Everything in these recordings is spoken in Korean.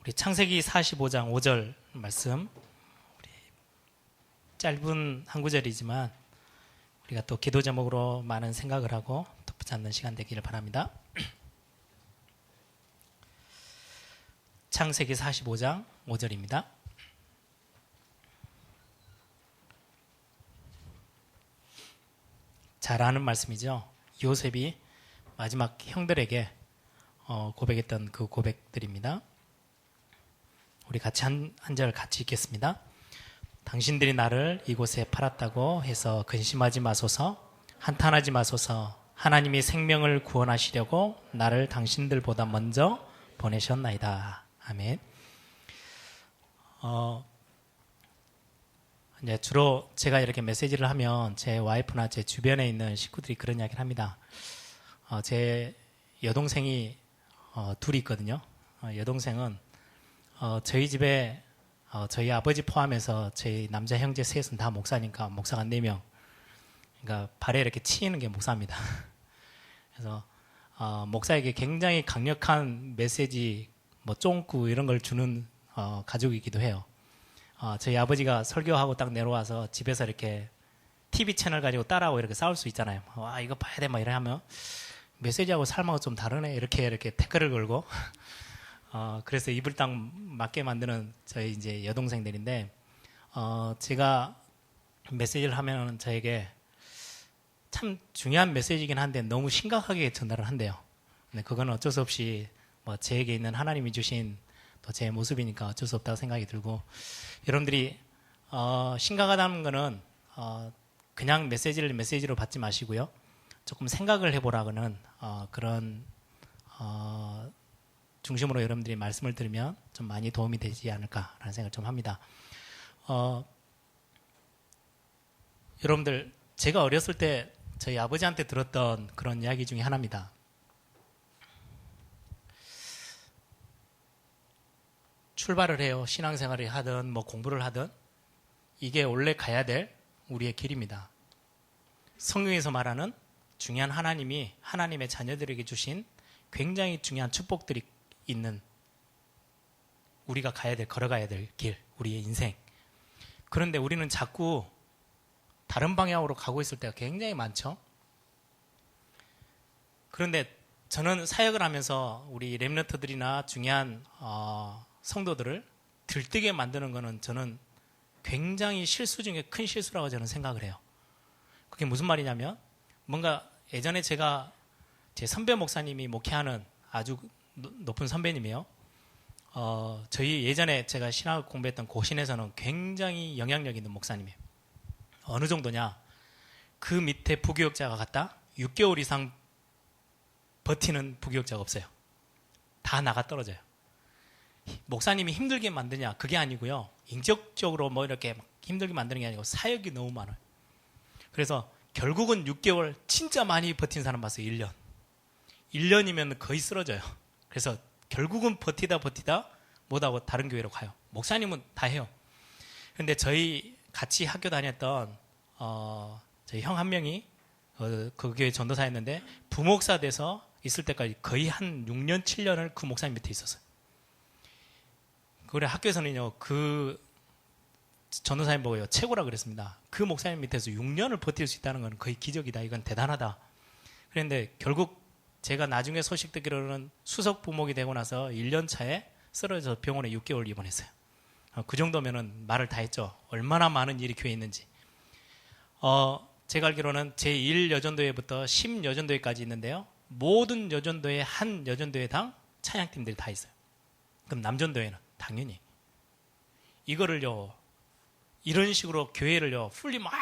우리 창세기 45장 5절 말씀, 우리 짧은 한 구절이지만 우리가 또 기도 제목으로 많은 생각을 하고 덧붙잡는 시간 되기를 바랍니다. 창세기 45장 5절입니다. 잘 아는 말씀이죠. 요셉이 마지막 형들에게 고백했던 그 고백들입니다. 우리 같이 한 절 같이 읽겠습니다. 당신들이 나를 이곳에 팔았다고 해서 근심하지 마소서, 한탄하지 마소서. 하나님이 생명을 구원하시려고 나를 당신들보다 먼저 보내셨나이다. 아멘. 이제 주로 제가 이렇게 메시지를 하면 제 와이프나 제 주변에 있는 식구들이 그런 이야기를 합니다. 제 여동생이 둘이 있거든요. 여동생은 저희 집에 저희 아버지 포함해서 저희 남자 형제 셋은 다 목사니까 목사가 4명. 그러니까 발에 이렇게 치이는 게 목사입니다. 그래서 목사에게 굉장히 강력한 메시지, 뭐 쫑구 이런 걸 주는 가족이기도 해요. 저희 아버지가 설교하고 딱 내려와서 집에서 이렇게 TV 채널 가지고 딸하고 이렇게 싸울 수 있잖아요. 와, 이거 봐야 돼, 막 이래 하면 메시지하고 삶하고 좀 다르네. 이렇게 태클을 걸고. 그래서 입을 딱 맞게 만드는 저희 이제 여동생들인데, 제가 메시지를 하면 저에게 참 중요한 메시지이긴 한데 너무 심각하게 전달을 한대요. 근데 그건 어쩔 수 없이 뭐 제게 있는 하나님이 주신 또 제 모습이니까 어쩔 수 없다고 생각이 들고, 여러분들이 심각하다는 거는 그냥 메시지를 메시지로 받지 마시고요. 조금 생각을 해보라고는 그런 중심으로 여러분들이 말씀을 들으면 좀 많이 도움이 되지 않을까라는 생각을 좀 합니다. 여러분들, 제가 어렸을 때 저희 아버지한테 들었던 그런 이야기 중에 하나입니다. 출발을 해요. 신앙생활을 하든 뭐 공부를 하든 이게 원래 가야 될 우리의 길입니다. 성경에서 말하는 중요한 하나님이 하나님의 자녀들에게 주신 굉장히 중요한 축복들이 있는 우리가 걸어가야 될 길, 우리의 인생. 그런데 우리는 자꾸 다른 방향으로 가고 있을 때가 굉장히 많죠. 그런데 저는 사역을 하면서 우리 렘넌트들이나 중요한 성도들을 들뜨게 만드는 거는 저는 굉장히 실수 중에 큰 실수라고 저는 생각을 해요. 그게 무슨 말이냐면, 뭔가 예전에 제가 제 선배 목사님이 목회하는 아주 높은 선배님이에요. 저희 예전에 제가 신학을 공부했던 고신에서는 굉장히 영향력 있는 목사님이에요. 어느 정도냐, 그 밑에 부교역자가 갔다 6개월 이상 버티는 부교역자가 없어요. 다 나가 떨어져요. 목사님이 힘들게 만드냐, 그게 아니고요. 인격적으로 뭐 이렇게 막 힘들게 만드는 게 아니고 사역이 너무 많아요. 그래서 결국은 6개월 진짜 많이 버틴 사람 봤어요. 1년. 1년이면 거의 쓰러져요. 그래서 결국은 버티다 못하고 다른 교회로 가요. 목사님은 다 해요. 근데 저희 같이 학교 다녔던 저희 형 한 명이 그 교회 전도사였는데 부목사 돼서 있을 때까지 거의 한 6년, 7년을 그 목사님 밑에 있었어요. 그래, 학교에서는요, 그 전도사님 보고요, 최고라 그랬습니다. 그 목사님 밑에서 6년을 버틸 수 있다는 건 거의 기적이다. 이건 대단하다. 그런데 결국 제가 나중에 소식 듣기로는 수석 부목이 되고 나서 1년 차에 쓰러져서 병원에 6개월 입원했어요. 그 정도면은 말을 다 했죠. 얼마나 많은 일이 교회에 있는지. 제가 알기로는 제1여전도회부터 10여전도회까지 있는데요. 모든 여전도회, 한 여전도회당 찬양팀들이 다 있어요. 그럼 남전도회는 당연히 이거를요, 이런 식으로 교회를요 풀리 막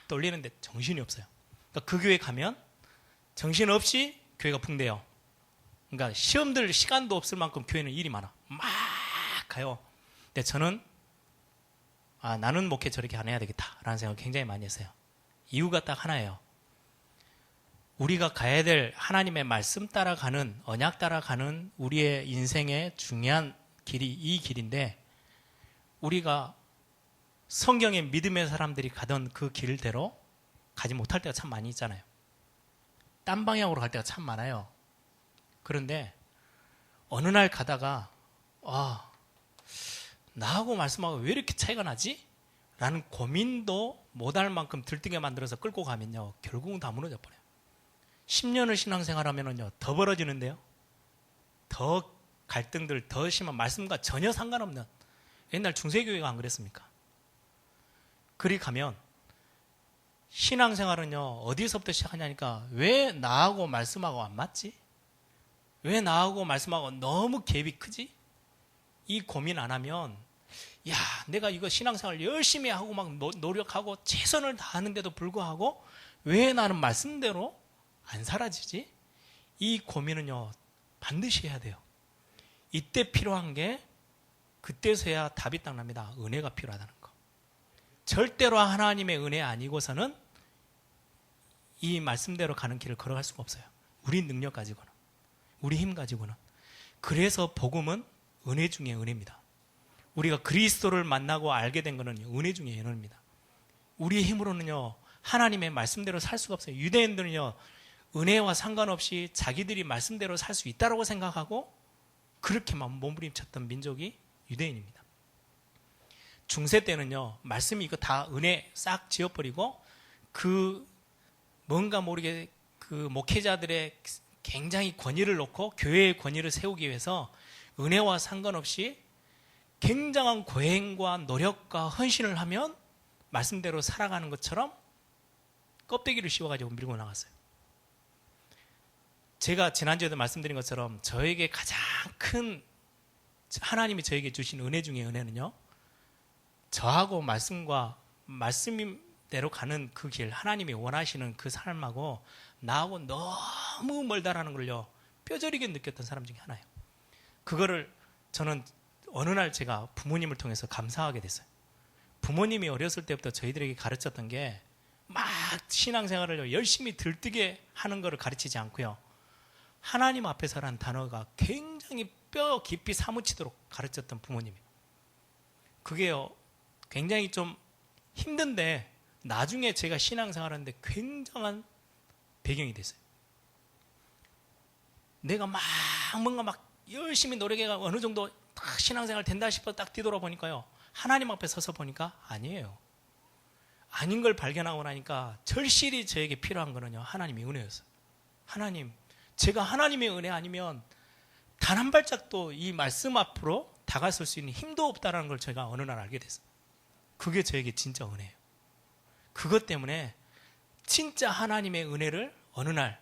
돌리는데 정신이 없어요. 그러니까 그 교회 가면 정신없이 교회가 붕대요. 그러니까 시험 들 시간도 없을 만큼 교회는 일이 많아. 막 가요. 근데 저는 나는 목회 저렇게 안 해야 되겠다라는 생각을 굉장히 많이 했어요. 이유가 딱 하나예요. 우리가 가야 될 하나님의 말씀 따라가는, 언약 따라가는 우리의 인생의 중요한 길이 이 길인데, 우리가 성경의 믿음의 사람들이 가던 그 길대로 가지 못할 때가 참 많이 있잖아요. 딴 방향으로 갈 때가 참 많아요. 그런데 어느 날 가다가 나하고 말씀하고 왜 이렇게 차이가 나지? 라는 고민도 못할 만큼 들뜨게 만들어서 끌고 가면요, 결국은 다 무너져 버려요. 10년을 신앙생활하면요 더 벌어지는데요, 더 갈등들, 더 심한, 말씀과 전혀 상관없는, 옛날 중세교회가 안 그랬습니까? 그리 가면 신앙생활은요 어디서부터 시작하냐니까, 왜 나하고 말씀하고 안 맞지? 왜 나하고 말씀하고 너무 갭이 크지? 이 고민 안 하면, 야, 내가 이거 신앙생활 열심히 하고 막 노력하고 최선을 다하는데도 불구하고 왜 나는 말씀대로 안 사라지지? 이 고민은요 반드시 해야 돼요. 이때 필요한 게 그때서야 답이 딱 납니다. 은혜가 필요하다는 거. 절대로 하나님의 은혜 아니고서는 이 말씀대로 가는 길을 걸어갈 수가 없어요. 우리 능력 가지고는, 우리 힘 가지고는. 그래서 복음은 은혜 중에 은혜입니다. 우리가 그리스도를 만나고 알게 된 것은 은혜 중에 은혜입니다. 우리의 힘으로는요 하나님의 말씀대로 살 수가 없어요. 유대인들은요 은혜와 상관없이 자기들이 말씀대로 살 수 있다고 생각하고 그렇게만 몸부림쳤던 민족이 유대인입니다. 중세 때는요 말씀이 이거 다 은혜 싹 지워버리고, 그 뭔가 모르게 그 목회자들의 굉장히 권위를 놓고 교회의 권위를 세우기 위해서 은혜와 상관없이 굉장한 고행과 노력과 헌신을 하면 말씀대로 살아가는 것처럼 껍데기를 씌워가지고 밀고 나갔어요. 제가 지난주에도 말씀드린 것처럼 저에게 가장 큰, 하나님이 저에게 주신 은혜 중에 은혜는요, 저하고 말씀대로 가는 그 길, 하나님이 원하시는 그 삶하고 나하고 너무 멀다라는 걸요 뼈저리게 느꼈던 사람 중에 하나예요. 그거를 저는 어느 날 제가 부모님을 통해서 감사하게 됐어요. 부모님이 어렸을 때부터 저희들에게 가르쳤던 게 막 신앙생활을 열심히 들뜨게 하는 것을 가르치지 않고요, 하나님 앞에서라는 단어가 굉장히 뼈 깊이 사무치도록 가르쳤던 부모님이에요. 그게요 굉장히 좀 힘든데 나중에 제가 신앙생활하는데 굉장한 배경이 됐어요. 내가 뭔가 열심히 노력해가 어느 정도 딱 신앙생활 된다 싶어 딱 뒤돌아보니까요, 하나님 앞에 서서 보니까 아니에요. 아닌 걸 발견하고 나니까 절실히 저에게 필요한 거는요 하나님의 은혜였어요. 하나님, 제가 하나님의 은혜 아니면 단 한 발짝도 이 말씀 앞으로 다가설 수 있는 힘도 없다는 걸 제가 어느 날 알게 됐어요. 그게 저에게 진짜 은혜예요. 그것 때문에 진짜 하나님의 은혜를 어느 날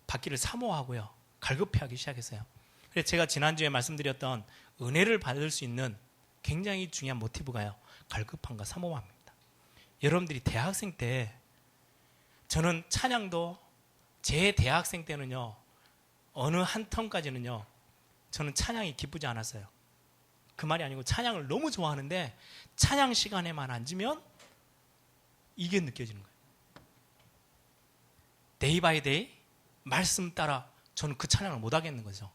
받기를 사모하고요 갈급해하기 시작했어요. 그래서 제가 지난주에 말씀드렸던 은혜를 받을 수 있는 굉장히 중요한 모티브가요 갈급함과 사모함입니다. 여러분들이 대학생 때, 저는 찬양도 제 대학생 때는요 어느 한 텀까지는요 저는 찬양이 기쁘지 않았어요. 그 말이 아니고 찬양을 너무 좋아하는데 찬양 시간에만 앉으면 이게 느껴지는 거예요. 데이 바이 데이 말씀 따라 저는 그 찬양을 못 하겠는 거죠.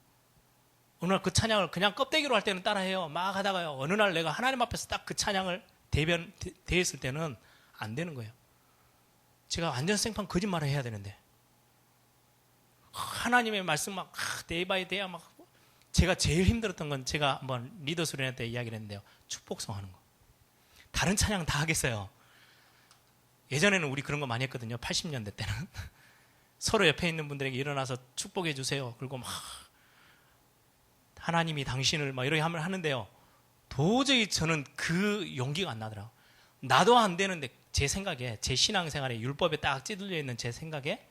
어느 날 그 찬양을 그냥 껍데기로 할 때는 따라해요. 막 하다가요 어느 날 내가 하나님 앞에서 딱 그 찬양을 대했을 때는 안 되는 거예요. 제가 완전 생판 거짓말을 해야 되는데 하나님의 말씀 데이 바이 데이 제가 제일 힘들었던 건, 제가 한번 리더 수련회 때 이야기를 했는데요, 축복송 하는 거. 다른 찬양 다 하겠어요. 예전에는 우리 그런 거 많이 했거든요. 80년대 때는 서로 옆에 있는 분들에게 일어나서 축복해 주세요. 그리고 하나님이 당신을 이렇게 하는데요, 도저히 저는 그 용기가 안 나더라고요. 나도 안 되는데, 제 생각에, 제 신앙생활에 율법에 딱 찌들려 있는 제 생각에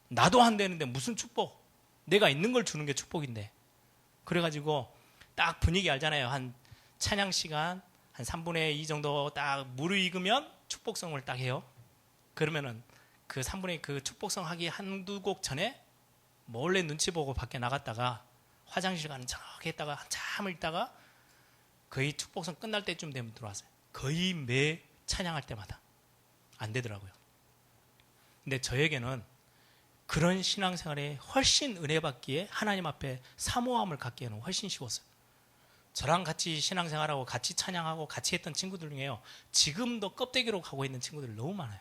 나도 안 되는데 무슨 축복, 내가 있는 걸 주는 게 축복인데. 그래가지고 딱 분위기 알잖아요. 한 찬양 시간 한 3분의 2 정도 딱 무르익으면 축복성을 딱 해요. 그러면은 그 3분의 2 그 축복성 하기 한두 곡 전에 몰래 눈치 보고 밖에 나갔다가 화장실 가는 척 했다가 한참을 있다가 거의 축복성 끝날 때쯤 되면 들어왔어요. 거의 매 찬양할 때마다. 안 되더라고요. 근데 저에게는 그런 신앙생활에 훨씬 은혜 받기에, 하나님 앞에 사모함을 갖기에는 훨씬 쉬웠어요. 저랑 같이 신앙생활하고 같이 찬양하고 같이 했던 친구들 중에요, 지금도 껍데기로 가고 있는 친구들이 너무 많아요.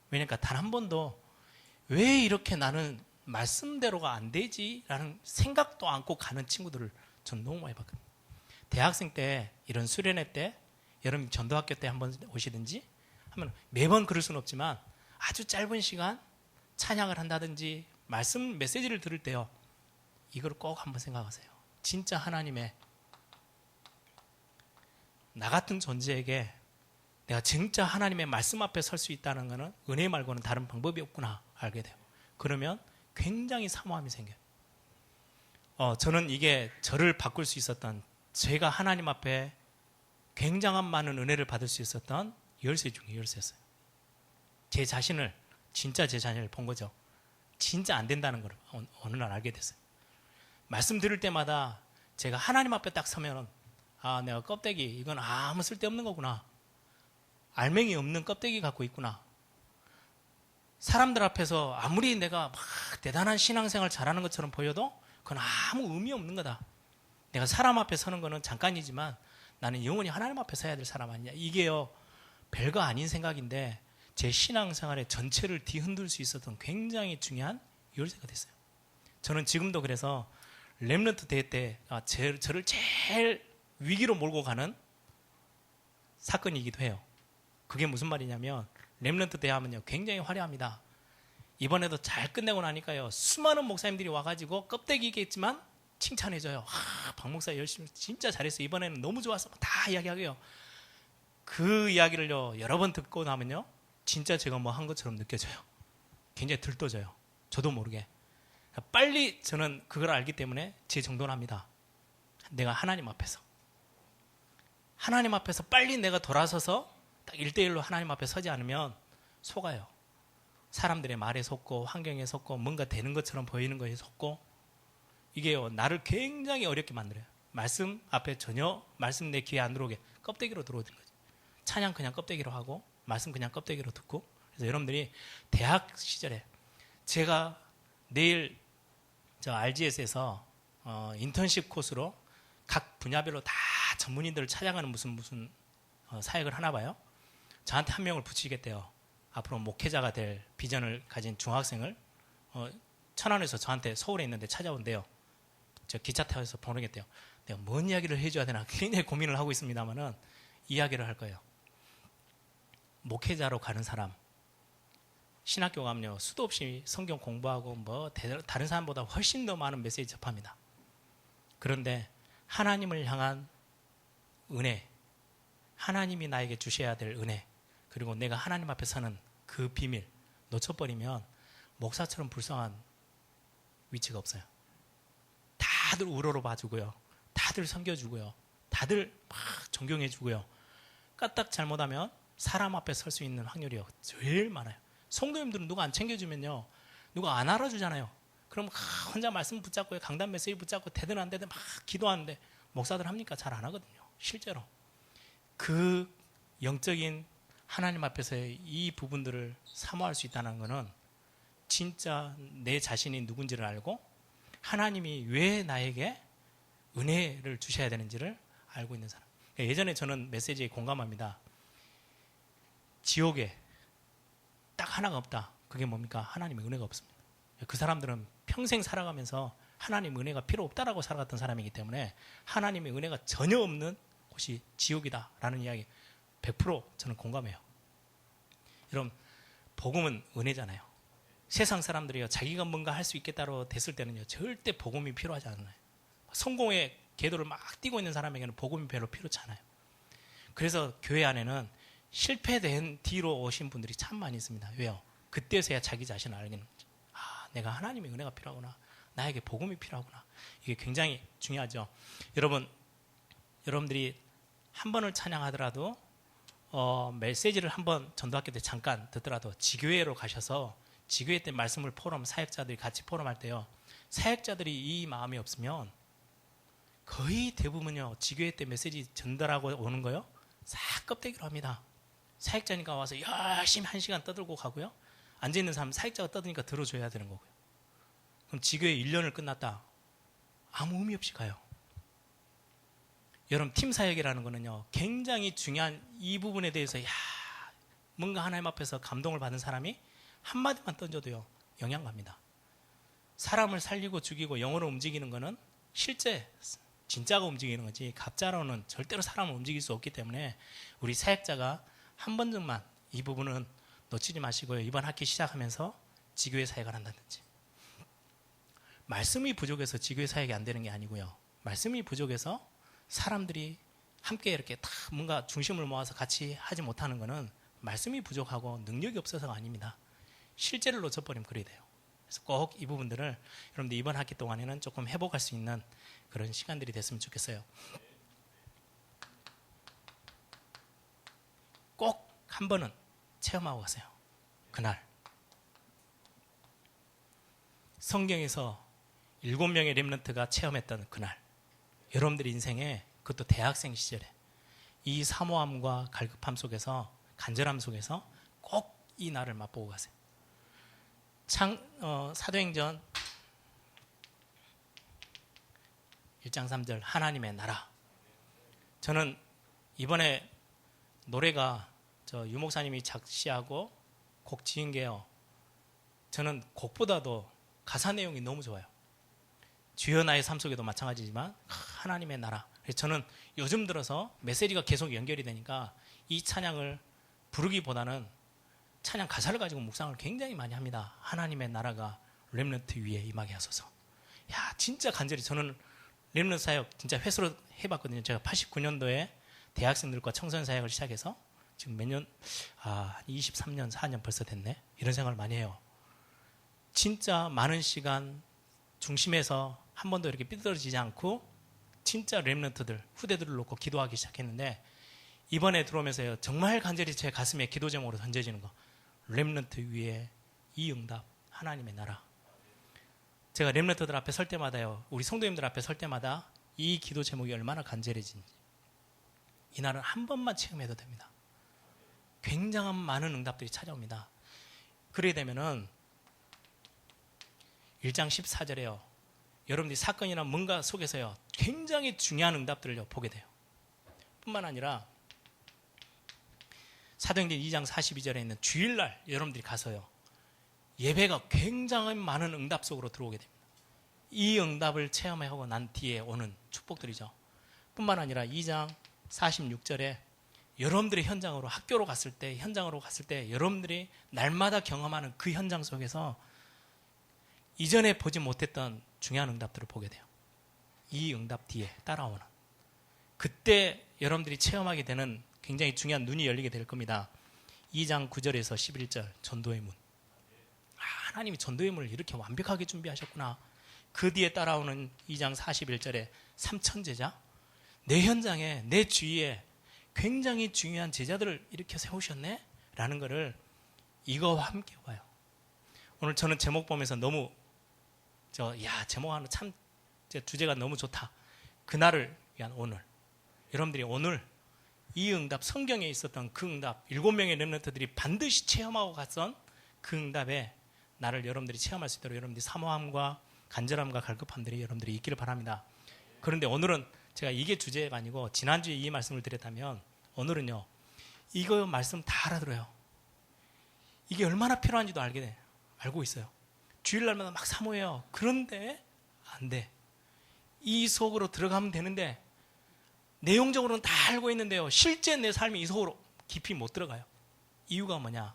왜냐니까 단 한 번도 왜 이렇게 나는 말씀대로가 안 되지? 라는 생각도 않고 가는 친구들을 전 너무 많이 봤거든요. 대학생 때 이런 수련회 때 여러분 전도학교 때 한번 오시든지 하면 매번 그럴 수는 없지만 아주 짧은 시간 찬양을 한다든지 말씀 메시지를 들을 때요. 이걸 꼭 한번 생각하세요. 진짜 하나님의 나 같은 존재에게 내가 진짜 하나님의 말씀 앞에 설 수 있다는 것은 은혜 말고는 다른 방법이 없구나 알게 돼요. 그러면 굉장히 사모함이 생겨요. 저는 이게 저를 바꿀 수 있었던 제가 하나님 앞에 굉장한 많은 은혜를 받을 수 있었던 열쇠 중에 열쇠였어요. 제 자신을 진짜 제 자신을 본 거죠. 진짜 안 된다는 걸 어느 날 알게 됐어요. 말씀 들을 때마다 제가 하나님 앞에 딱 서면 내가 껍데기 이건 아무 쓸데없는 거구나. 알맹이 없는 껍데기 갖고 있구나. 사람들 앞에서 아무리 내가 막 대단한 신앙생활 잘하는 것처럼 보여도 그건 아무 의미 없는 거다. 내가 사람 앞에 서는 거는 잠깐이지만 나는 영원히 하나님 앞에 서야 될 사람 아니냐. 이게요 별거 아닌 생각인데 제 신앙생활의 전체를 뒤흔들 수 있었던 굉장히 중요한 열쇠가 됐어요. 저는 지금도 그래서 렘넌트 대회 때 저를 제일 위기로 몰고 가는 사건이기도 해요. 그게 무슨 말이냐면 렘넌트 대회 하면요 굉장히 화려합니다. 이번에도 잘 끝내고 나니까요 수많은 목사님들이 와가지고 껍데기겠지만 칭찬해줘요. 박 목사 열심히 진짜 잘했어. 이번에는 너무 좋았어. 다 이야기하고요. 그 이야기를요 여러 번 듣고 나면요 진짜 제가 뭐 한 것처럼 느껴져요. 굉장히 들떠져요. 저도 모르게. 빨리 저는 그걸 알기 때문에 재정돈합니다. 내가 하나님 앞에서 빨리 내가 돌아서서 딱 1대1로 하나님 앞에 서지 않으면 속아요. 사람들의 말에 속고 환경에 속고 뭔가 되는 것처럼 보이는 것에 속고 이게요 나를 굉장히 어렵게 만들어요. 말씀 앞에 전혀 말씀 내 귀에 안 들어오게 껍데기로 들어오는 거죠. 찬양 그냥 껍데기로 하고 말씀 그냥 껍데기로 듣고. 그래서 여러분들이 대학 시절에 제가 내일 저 RGS에서 인턴십 코스로 각 분야별로 다 전문인들을 찾아가는 무슨 사역을 하나 봐요. 저한테 한 명을 붙이겠대요. 앞으로 목회자가 될 비전을 가진 중학생을 천안에서 저한테 서울에 있는데 찾아온대요. 저 기차 타서 보내겠대요. 내가 뭔 이야기를 해줘야 되나 굉장히 고민을 하고 있습니다만은 이야기를 할 거예요. 목회자로 가는 사람 신학교 가면요 수도 없이 성경 공부하고 뭐 다른 사람보다 훨씬 더 많은 메시지 접합니다. 그런데 하나님을 향한 은혜, 하나님이 나에게 주셔야 될 은혜, 그리고 내가 하나님 앞에 서는 그 비밀 놓쳐버리면 목사처럼 불쌍한 위치가 없어요. 다들 우러러 봐주고요, 다들 섬겨주고요, 다들 막 존경해주고요. 까딱 잘못하면 사람 앞에 설 수 있는 확률이 제일 많아요. 성도님들은 누가 안 챙겨주면요 누가 안 알아주잖아요. 그럼 혼자 말씀 붙잡고 강단 메시지 붙잡고 되든 안 되든 막 기도하는데 목사들 합니까? 잘 안 하거든요. 실제로 그 영적인 하나님 앞에서의 이 부분들을 사모할 수 있다는 것은 진짜 내 자신이 누군지를 알고 하나님이 왜 나에게 은혜를 주셔야 되는지를 알고 있는 사람. 예전에 저는 메시지에 공감합니다. 지옥에 딱 하나가 없다. 그게 뭡니까? 하나님의 은혜가 없습니다. 그 사람들은 평생 살아가면서 하나님 은혜가 필요 없다라고 살아갔던 사람이기 때문에 하나님의 은혜가 전혀 없는 곳이 지옥이다라는 이야기 100% 저는 공감해요. 여러분 복음은 은혜잖아요. 세상 사람들이요 자기가 뭔가 할 수 있겠다로 됐을 때는요 절대 복음이 필요하지 않아요. 성공의 궤도를 막 뛰고 있는 사람에게는 복음이 별로 필요치 않아요. 그래서 교회 안에는 실패된 뒤로 오신 분들이 참 많이 있습니다. 왜요? 그때서야 자기 자신을 알게 되는 거죠. 내가 하나님의 은혜가 필요하구나. 나에게 복음이 필요하구나. 이게 굉장히 중요하죠. 여러분들이 한 번을 찬양하더라도 메시지를 한 번 전도학교 때 잠깐 듣더라도 지교회로 가셔서 지교회 때 말씀을 포럼 사역자들이 같이 포럼할 때요. 사역자들이 이 마음이 없으면 거의 대부분요. 지교회 때 메시지 전달하고 오는 거요. 싹 껍데기로 합니다. 사역자니까 와서 열심히 1시간 떠들고 가고요. 앉아있는 사람 사역자가 떠드니까 들어줘야 되는 거고요. 그럼 지교회 1년을 끝났다. 아무 의미 없이 가요. 여러분 팀 사역이라는 거는요. 굉장히 중요한 이 부분에 대해서 뭔가 하나님 앞에서 감동을 받은 사람이 한마디만 던져도요. 영향 갑니다. 사람을 살리고 죽이고 영으로 움직이는 거는 실제 진짜가 움직이는 거지 가짜로는 절대로 사람을 움직일 수 없기 때문에 우리 사역자가 한 번쯤만 이 부분은 놓치지 마시고요. 이번 학기 시작하면서 지교회 사역을 한다든지, 말씀이 부족해서 지교회 사역이 안 되는 게 아니고요. 말씀이 부족해서 사람들이 함께 이렇게 다 뭔가 중심을 모아서 같이 하지 못하는 거는 말씀이 부족하고 능력이 없어서가 아닙니다. 실제를 놓쳐버리면 그래야 돼요. 그래서 꼭 이 부분들을 여러분들 이번 학기 동안에는 조금 회복할 수 있는 그런 시간들이 됐으면 좋겠어요. 꼭 한 번은 체험하고 가세요. 그날 성경에서 7명의 렘넌트가 체험했던 그날, 여러분들 인생에, 그것도 대학생 시절에 이 사모함과 갈급함 속에서, 간절함 속에서 꼭 이 날을 맛보고 가세요. 사도행전 1장 3절 하나님의 나라. 저는 이번에 노래가 유 목사님이 작시하고 곡 지은 게요, 저는 곡보다도 가사 내용이 너무 좋아요. 주여 나의 삶 속에도 마찬가지지만 하나님의 나라. 그래서 저는 요즘 들어서 메시지가 계속 연결이 되니까 이 찬양을 부르기보다는 찬양 가사를 가지고 묵상을 굉장히 많이 합니다. 하나님의 나라가 렘넌트 위에 임하게 하소서. 야, 진짜 간절히 저는 렘넌트 사역 진짜 회수로 해봤거든요. 제가 89년도에 대학생들과 청소년 사역을 시작해서 지금 몇 년, 23년, 4년 벌써 됐네. 이런 생각을 많이 해요. 진짜 많은 시간 중심에서 한 번도 이렇게 삐뚤어지지 않고 진짜 렘넌트들, 후대들을 놓고 기도하기 시작했는데, 이번에 들어오면서요, 정말 간절히 제 가슴에 기도 제목으로 던져지는 거, 렘넌트 위에 이 응답, 하나님의 나라. 제가 렘넌트들 앞에 설 때마다요, 우리 성도님들 앞에 설 때마다 이 기도 제목이 얼마나 간절해진지, 이날은 한 번만 체험해도 됩니다. 굉장한 많은 응답들이 찾아옵니다. 그래야 되면은 1장 14절에요. 여러분들이 사건이나 뭔가 속에서요, 굉장히 중요한 응답들을 보게 돼요. 뿐만 아니라 사도행전 2장 42절에 있는 주일날 여러분들이 가서요, 예배가 굉장히 많은 응답 속으로 들어오게 됩니다. 이 응답을 체험하고 난 뒤에 오는 축복들이죠. 뿐만 아니라 2장 46절에 여러분들이 현장으로, 학교로 갔을 때, 현장으로 갔을 때 여러분들이 날마다 경험하는 그 현장 속에서 이전에 보지 못했던 중요한 응답들을 보게 돼요. 이 응답 뒤에 따라오는, 그때 여러분들이 체험하게 되는 굉장히 중요한 눈이 열리게 될 겁니다. 2장 9절에서 11절 전도의 문. 하나님이 전도의 문을 이렇게 완벽하게 준비하셨구나. 그 뒤에 따라오는 2장 41절에 3천 제자, 내 현장에, 내 주위에 굉장히 중요한 제자들을 이렇게 세우셨네? 라는 거를 이거와 함께 봐요. 오늘 저는 제목 보면서 너무 제목 하나 참, 주제가 너무 좋다. 그날을 위한 오늘. 여러분들이 오늘 이 응답, 성경에 있었던 그 응답, 7명의 렘넌트들이 반드시 체험하고 갔던 그 응답에 나를 여러분들이 체험할 수 있도록 여러분들이 사모함과 간절함과 갈급함들이 여러분들이 있기를 바랍니다. 그런데 오늘은 제가 이게 주제가 아니고, 지난주에 이 말씀을 드렸다면 오늘은요, 이거 말씀 다 알아들어요. 이게 얼마나 필요한지도 알고 있어요. 주일날마다 막 사모해요. 그런데 안 돼. 이 속으로 들어가면 되는데, 내용적으로는 다 알고 있는데요, 실제 내 삶이 이 속으로 깊이 못 들어가요. 이유가 뭐냐?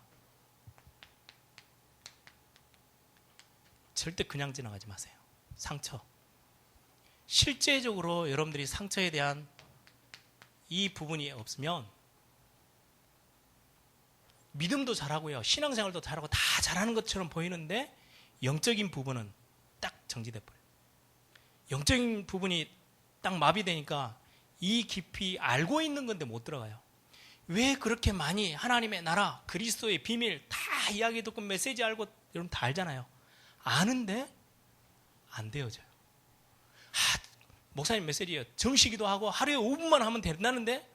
절대 그냥 지나가지 마세요. 상처. 실제적으로 여러분들이 상처에 대한 이 부분이 없으면 믿음도 잘하고요, 신앙생활도 잘하고 다 잘하는 것처럼 보이는데 영적인 부분은 딱 정지돼 버려요. 영적인 부분이 딱 마비되니까 이 깊이 알고 있는 건데 못 들어가요. 왜 그렇게 많이 하나님의 나라, 그리스도의 비밀 다 이야기 듣고 메시지 알고 여러분 다 알잖아요. 아는데 안 되어져요. 목사님 메시지예요. 정시기도 하고 하루에 5분만 하면 된다는데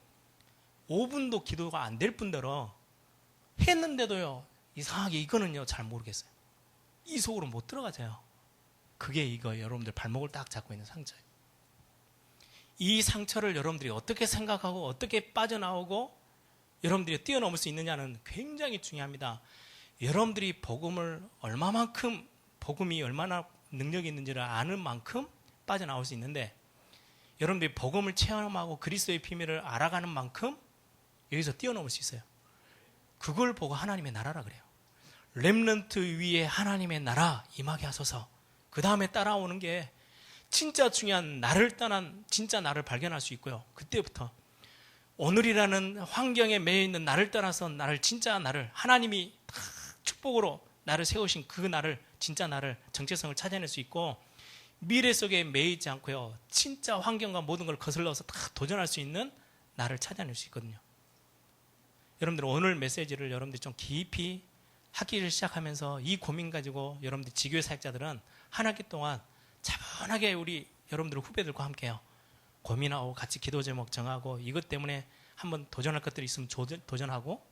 5분도 기도가 안 될 뿐더러 했는데도요, 이상하게 이거는요 잘 모르겠어요. 이 속으로 못 들어가져요. 그게 이거 여러분들 발목을 딱 잡고 있는 상처예요. 이 상처를 여러분들이 어떻게 생각하고 어떻게 빠져나오고 여러분들이 뛰어넘을 수 있느냐는 굉장히 중요합니다. 여러분들이 복음이 얼마나 능력이 있는지를 아는 만큼 빠져나올 수 있는데, 여러분들이 복음을 체험하고 그리스도의 비밀을 알아가는 만큼 여기서 뛰어넘을 수 있어요. 그걸 보고 하나님의 나라라 그래요. 렘넌트 위에 하나님의 나라 임하게 하소서. 그 다음에 따라오는 게 진짜 중요한 나를 떠난 진짜 나를 발견할 수 있고요. 그때부터 오늘이라는 환경에 매여 있는 나를 떠나서 나를 진짜 나를 하나님이 축복으로 나를 세우신 그 나를 진짜 나를 정체성을 찾아낼 수 있고 미래 속에 매여 있지 않고요. 진짜 환경과 모든 걸 거슬러서 다 도전할 수 있는 나를 찾아낼 수 있거든요. 여러분들 오늘 메시지를 여러분들이 좀 깊이 학기를 시작하면서 이 고민 가지고 여러분들 지교회 사역자들은 한 학기 동안 차분하게 우리 여러분들 후배들과 함께요. 고민하고 같이 기도 제목 정하고 이것 때문에 한번 도전할 것들이 있으면 도전하고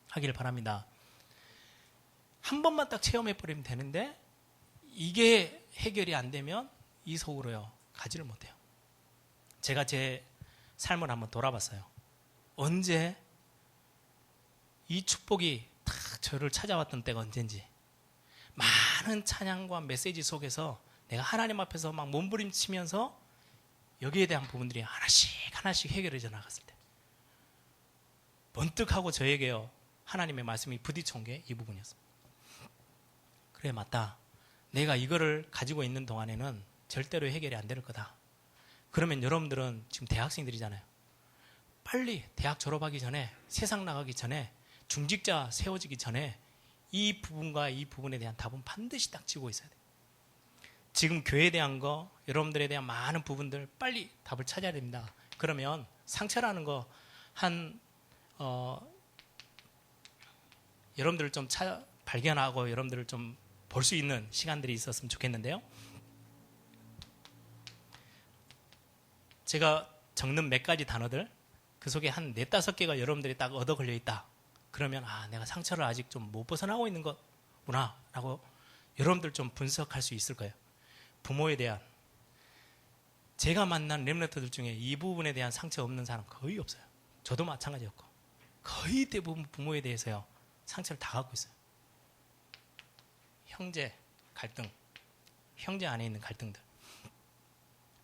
하기를 바랍니다. 한 번만 딱 체험해버리면 되는데 이게 해결이 안 되면 이 속으로요 가지를 못해요. 제가 제 삶을 한번 돌아봤어요. 언제 이 축복이 딱 저를 찾아왔던 때가 언젠지. 많은 찬양과 메시지 속에서 내가 하나님 앞에서 막 몸부림치면서 여기에 대한 부분들이 하나씩 해결해져 나갔을 때 번뜩하고 저에게요 하나님의 말씀이 부딪혀온 게 이 부분이었습니다. 그래 맞다. 내가 이거를 가지고 있는 동안에는 절대로 해결이 안 될 거다. 그러면 여러분들은 지금 대학생들이잖아요. 빨리 대학 졸업하기 전에 세상 나가기 전에 중직자 세워지기 전에 이 부분과 이 부분에 대한 답은 반드시 딱 쥐고 있어야 돼요. 지금 교회에 대한 거 여러분들에 대한 많은 부분들 빨리 답을 찾아야 됩니다. 그러면 상처라는 거 여러분들을 좀 발견하고 여러분들을 좀 볼 수 있는 시간들이 있었으면 좋겠는데요. 제가 적는 몇 가지 단어들 그 속에 한 4-5개가 여러분들이 딱 얻어 걸려 있다. 그러면 내가 상처를 아직 좀 못 벗어나고 있는 거구나 라고 여러분들 좀 분석할 수 있을 거예요. 부모에 대한 제가 만난 렘넌트들 중에 이 부분에 대한 상처 없는 사람 거의 없어요. 저도 마찬가지였고 거의 대부분 부모에 대해서요 상처를 다 갖고 있어요. 형제 갈등, 형제 안에 있는 갈등들,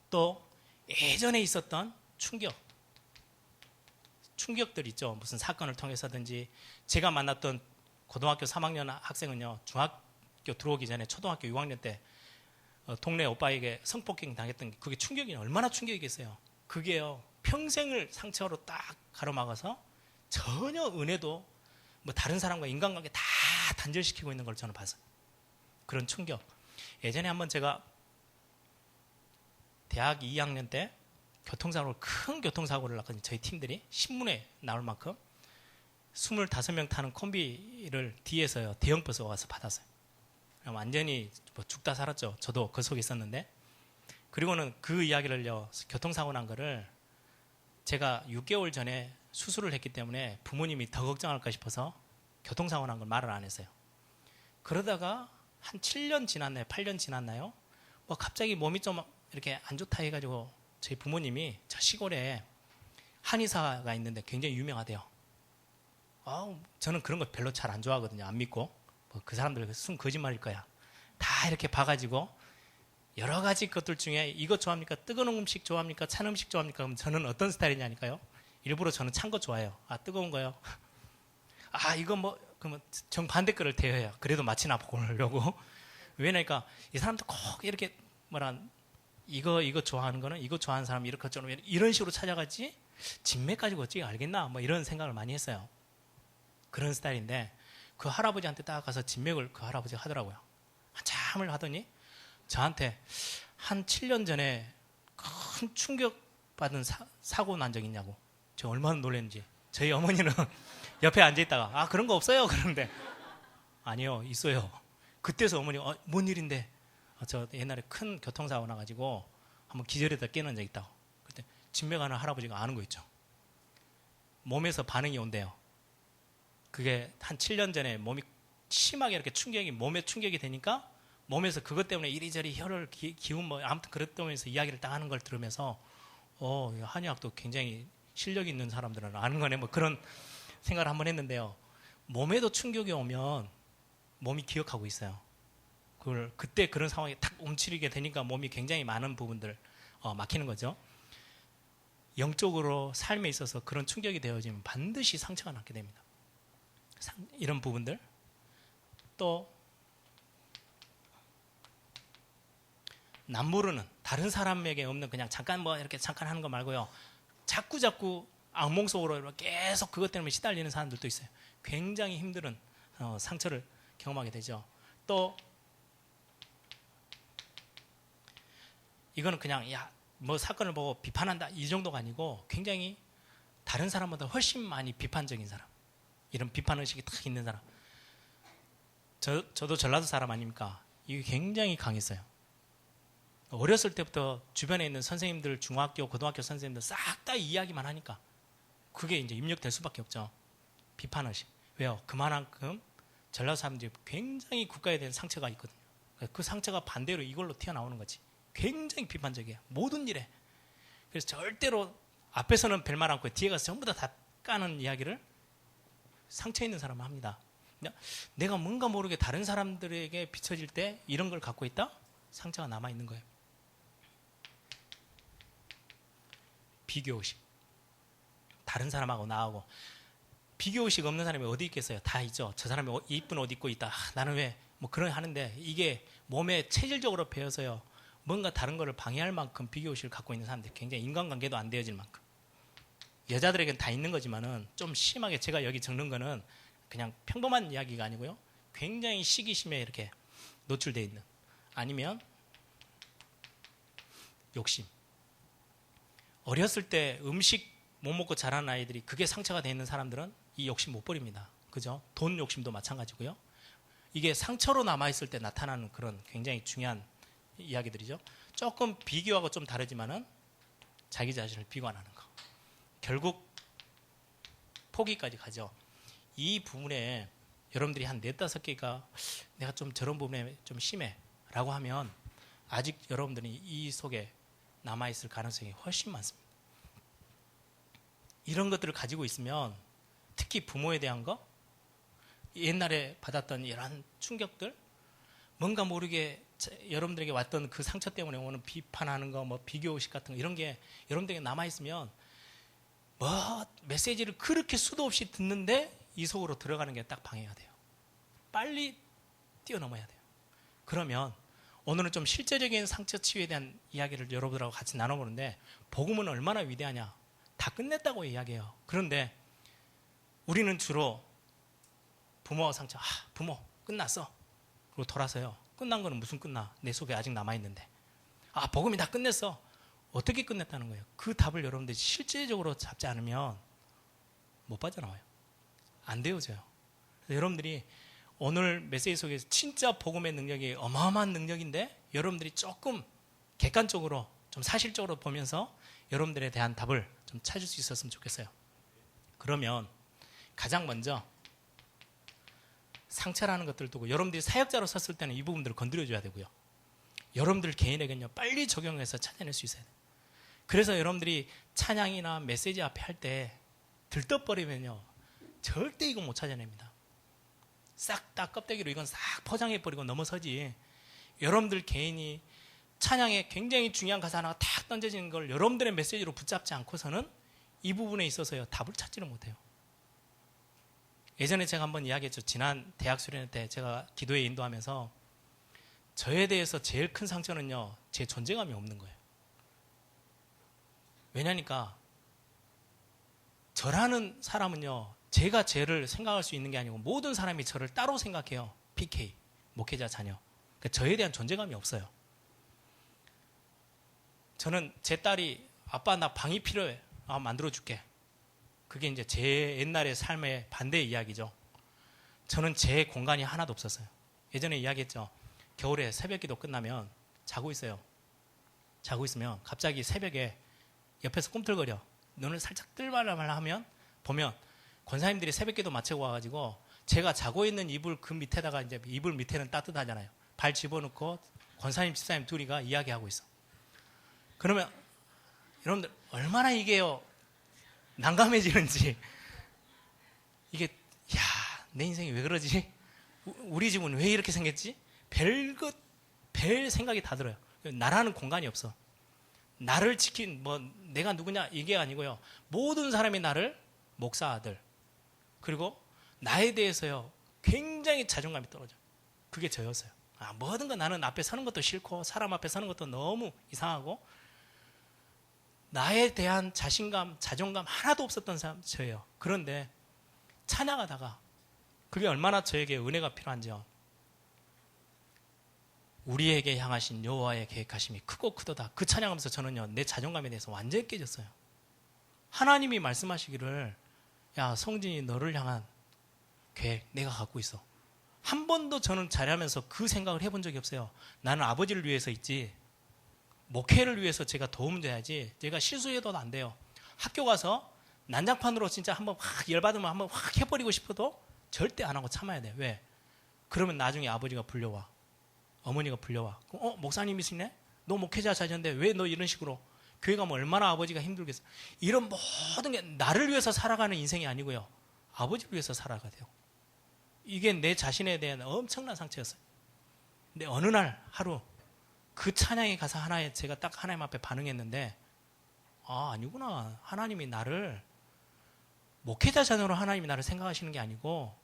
또 예전에 있었던 충격들 있죠. 무슨 사건을 통해서든지. 제가 만났던 고등학교 3학년 학생은요 중학교 들어오기 전에 초등학교 6학년 때 동네 오빠에게 성폭행 당했던 게 그게 충격이 얼마나 충격이겠어요. 그게요 평생을 상처로 딱 가로막아서 전혀 은혜도 뭐 다른 사람과 인간관계 다 단절시키고 있는 걸 저는 봤어요. 그런 충격. 예전에 한번 제가 대학 2학년 때 큰 교통사고를 났거든요. 저희 팀들이 신문에 나올 만큼 25명 타는 콤비를 뒤에서요 대형버스가 와서 받았어요. 완전히 뭐 죽다 살았죠. 저도 그 속에 있었는데. 그리고는 그 이야기를요 교통사고 난 거를 제가 6개월 전에 수술을 했기 때문에 부모님이 더 걱정할까 싶어서 교통사고 난 걸 말을 안 했어요. 그러다가 한 7년 지났나요? 8년 지났나요? 뭐 갑자기 몸이 좀 이렇게 안 좋다 해가지고 저희 부모님이 저 시골에 한의사가 있는데 굉장히 유명하대요. 저는 그런 거 별로 잘 안 좋아하거든요. 안 믿고. 그 사람들 순 거짓말일 거야. 다 이렇게 봐가지고 여러 가지 것들 중에 이거 좋아합니까? 뜨거운 음식 좋아합니까? 찬 음식 좋아합니까? 그럼 저는 어떤 스타일이냐니까요. 일부러 저는 찬 거 좋아해요. 뜨거운 거요. 이거 뭐 그러면 정반대 거를 대해요. 그래도 맛이나 보려고. 왜냐니까 이 사람도 꼭 이렇게 이거 좋아하는 거는 이거 좋아하는 사람 이렇게 좀 이런 식으로 찾아가지 진맥 가지고 어찌 알겠나 뭐 이런 생각을 많이 했어요. 그런 스타일인데 그 할아버지한테 딱 가서 진맥을 그 할아버지가 하더라고요. 한참을 하더니 저한테 한 7년 전에 큰 충격받은 사고 난 적 있냐고. 저 얼마나 놀랐는지. 저희 어머니는 옆에 앉아있다가 그런 거 없어요 그러는데 아니요 있어요. 그때서 어머니가 뭔 일인데 저 옛날에 큰 교통사고 나가지고 한번 기절에다 깨는 적 있다고. 그때 진맥하는 할아버지가 아는 거 있죠. 몸에서 반응이 온대요. 그게 한 7년 전에 몸이 심하게 이렇게 몸에 충격이 되니까 몸에서 그것 때문에 이리저리 혈을 기운 뭐 아무튼 그랬다면서 이야기를 딱 하는 걸 들으면서 한의학도 굉장히 실력 있는 사람들은 아는 거네 뭐 그런 생각을 한번 했는데요. 몸에도 충격이 오면 몸이 기억하고 있어요. 그때 그런 상황이 탁 움츠리게 되니까 몸이 굉장히 많은 부분들 막히는 거죠. 영적으로 삶에 있어서 그런 충격이 되어지면 반드시 상처가 남게 됩니다. 이런 부분들. 또 남모르는 다른 사람에게 없는 그냥 잠깐 뭐 이렇게 잠깐 하는 거 말고요. 자꾸 악몽 속으로 계속 그것 때문에 시달리는 사람들도 있어요. 굉장히 힘든 상처를 경험하게 되죠. 또 이거는 그냥 뭐 사건을 보고 비판한다 이 정도가 아니고 굉장히 다른 사람보다 훨씬 많이 비판적인 사람, 이런 비판 의식이 딱 있는 사람. 저도 전라도 사람 아닙니까? 이게 굉장히 강했어요. 어렸을 때부터 주변에 있는 선생님들, 중학교, 고등학교 선생님들 싹 다 이야기만 하니까 그게 이제 입력될 수밖에 없죠. 비판 의식. 왜요? 그만큼 전라도 사람들이 굉장히 국가에 대한 상처가 있거든요. 그 상처가 반대로 이걸로 튀어나오는 거지. 굉장히 비판적이에요. 모든 일에. 그래서 절대로 앞에서는 별말 않고 뒤에 가서 전부 다 까는 이야기를 상처 있는 사람은 합니다. 내가 뭔가 모르게 다른 사람들에게 비춰질 때 이런 걸 갖고 있다? 상처가 남아있는 거예요. 비교의식. 다른 사람하고 나하고. 비교의식 없는 사람이 어디 있겠어요? 다 있죠. 저 사람이 이쁜 옷 입고 있다. 나는 왜? 뭐 그런 하는데 이게 몸에 체질적으로 배어서요. 뭔가 다른 거를 방해할 만큼 비교의식을 갖고 있는 사람들이 굉장히 인간관계도 안 되어질 만큼. 여자들에게는 다 있는 거지만은 좀 심하게 제가 여기 적는 거는 그냥 평범한 이야기가 아니고요. 굉장히 시기심에 이렇게 노출되어 있는. 아니면 욕심. 어렸을 때 음식 못 먹고 자란 아이들이 그게 상처가 되어 있는 사람들은 이 욕심 못 버립니다. 그죠? 돈 욕심도 마찬가지고요. 이게 상처로 남아있을 때 나타나는 그런 굉장히 중요한 이야기들이죠. 조금 비교하고 좀 다르지만은 자기 자신을 비관하는 거. 결국 포기까지 가죠. 이 부분에 여러분들이 한 4-5개가 내가 좀 저런 부분에 좀 심해 라고 하면 아직 여러분들이 이 속에 남아있을 가능성이 훨씬 많습니다. 이런 것들을 가지고 있으면 특히 부모에 대한 거, 옛날에 받았던 이런 충격들, 뭔가 모르게 여러분들에게 왔던 그 상처 때문에 오는 비판하는 거, 뭐 비교의식 같은 거 이런 게 여러분들에게 남아있으면 뭐 메시지를 그렇게 수도 없이 듣는데 이 속으로 들어가는 게 딱 방해가 돼요. 빨리 뛰어넘어야 돼요. 그러면 오늘은 좀 실제적인 상처 치유에 대한 이야기를 여러분들하고 같이 나눠보는데 복음은 얼마나 위대하냐. 다 끝냈다고 이야기해요. 그런데 우리는 주로 부모와 상처, 부모 끝났어. 그리고 돌아서요. 끝난 거는 무슨 끝나? 내 속에 아직 남아있는데. 복음이 다 끝냈어. 어떻게 끝냈다는 거예요? 그 답을 여러분들이 실제적으로 잡지 않으면 못 빠져나와요. 안 되어져요. 여러분들이 오늘 메시지 속에서 진짜 복음의 능력이 어마어마한 능력인데 여러분들이 조금 객관적으로 좀 사실적으로 보면서 여러분들에 대한 답을 좀 찾을 수 있었으면 좋겠어요. 그러면 가장 먼저 상처라는 것들을 두고 여러분들이 사역자로 섰을 때는 이 부분들을 건드려줘야 되고요. 여러분들 개인에게는요 빨리 적용해서 찾아낼 수 있어야 돼요. 그래서 여러분들이 찬양이나 메시지 앞에 할 때 들떠버리면요 절대 이거 못 찾아냅니다. 싹 다 껍데기로 이건 싹 포장해버리고 넘어서지. 여러분들 개인이 찬양에 굉장히 중요한 가사 하나가 탁 던져지는 걸 여러분들의 메시지로 붙잡지 않고서는 이 부분에 있어서요 답을 찾지를 못해요. 예전에 제가 한번 이야기했죠. 지난 대학 수련회 때 제가 기도에 인도하면서 저에 대해서 제일 큰 상처는요 제 존재감이 없는 거예요. 왜냐니까 저라는 사람은요 제가 쟤를 생각할 수 있는 게 아니고 모든 사람이 저를 따로 생각해요. PK, 목회자 자녀. 그러니까 저에 대한 존재감이 없어요. 저는 제 딸이 아빠 나 방이 필요해. 만들어줄게. 그게 이제 제 옛날의 삶의 반대 이야기죠. 저는 제 공간이 하나도 없었어요. 예전에 이야기했죠. 겨울에 새벽기도 끝나면 자고 있어요. 자고 있으면 갑자기 새벽에 옆에서 꿈틀거려. 눈을 살짝 뜰만하면 하면 보면 권사님들이 새벽기도 마치고 와가지고 제가 자고 있는 이불 그 밑에다가 이제 이불 밑에는 따뜻하잖아요. 발 집어넣고 권사님 집사님 둘이가 이야기하고 있어. 그러면 여러분들 얼마나 이게요 난감해지는지. 이게 내 인생이 왜 그러지? 우리 집은 왜 이렇게 생겼지? 별 생각이 다 들어요. 나라는 공간이 없어. 나를 지킨 뭐 내가 누구냐 이게 아니고요. 모든 사람이 나를 목사 아들, 그리고 나에 대해서요 굉장히 자존감이 떨어져. 그게 저였어요. 뭐든가 나는 앞에 서는 것도 싫고 사람 앞에 서는 것도 너무 이상하고 나에 대한 자신감, 자존감 하나도 없었던 사람 저예요. 그런데 찬양하다가 그게 얼마나 저에게 은혜가 필요한지요. 우리에게 향하신 여호와의 계획하심이 크고 크도다. 그 찬양하면서 저는요 내 자존감에 대해서 완전히 깨졌어요. 하나님이 말씀하시기를 야 성진이 너를 향한 계획 내가 갖고 있어. 한 번도 저는 자라면서 그 생각을 해본 적이 없어요. 나는 아버지를 위해서 있지 목회를 위해서 제가 도움 줘야지 제가 실수해도 안 돼요. 학교 가서 난장판으로 진짜 한번 확 열받으면 한번 확 해버리고 싶어도 절대 안 하고 참아야 돼. 왜? 그러면 나중에 아버지가 불려와. 어머니가 불려와. 목사님이시네? 너 목회자 자녀인데 왜 너 이런 식으로? 교회 가면 얼마나 아버지가 힘들겠어. 이런 모든 게 나를 위해서 살아가는 인생이 아니고요. 아버지를 위해서 살아가야 돼요. 이게 내 자신에 대한 엄청난 상처였어요. 근데 어느 날 하루 그 찬양의 가사 하나에 제가 딱 하나님 앞에 반응했는데 아니구나. 하나님이 나를 목회자 자녀로 하나님이 나를 생각하시는 게 아니고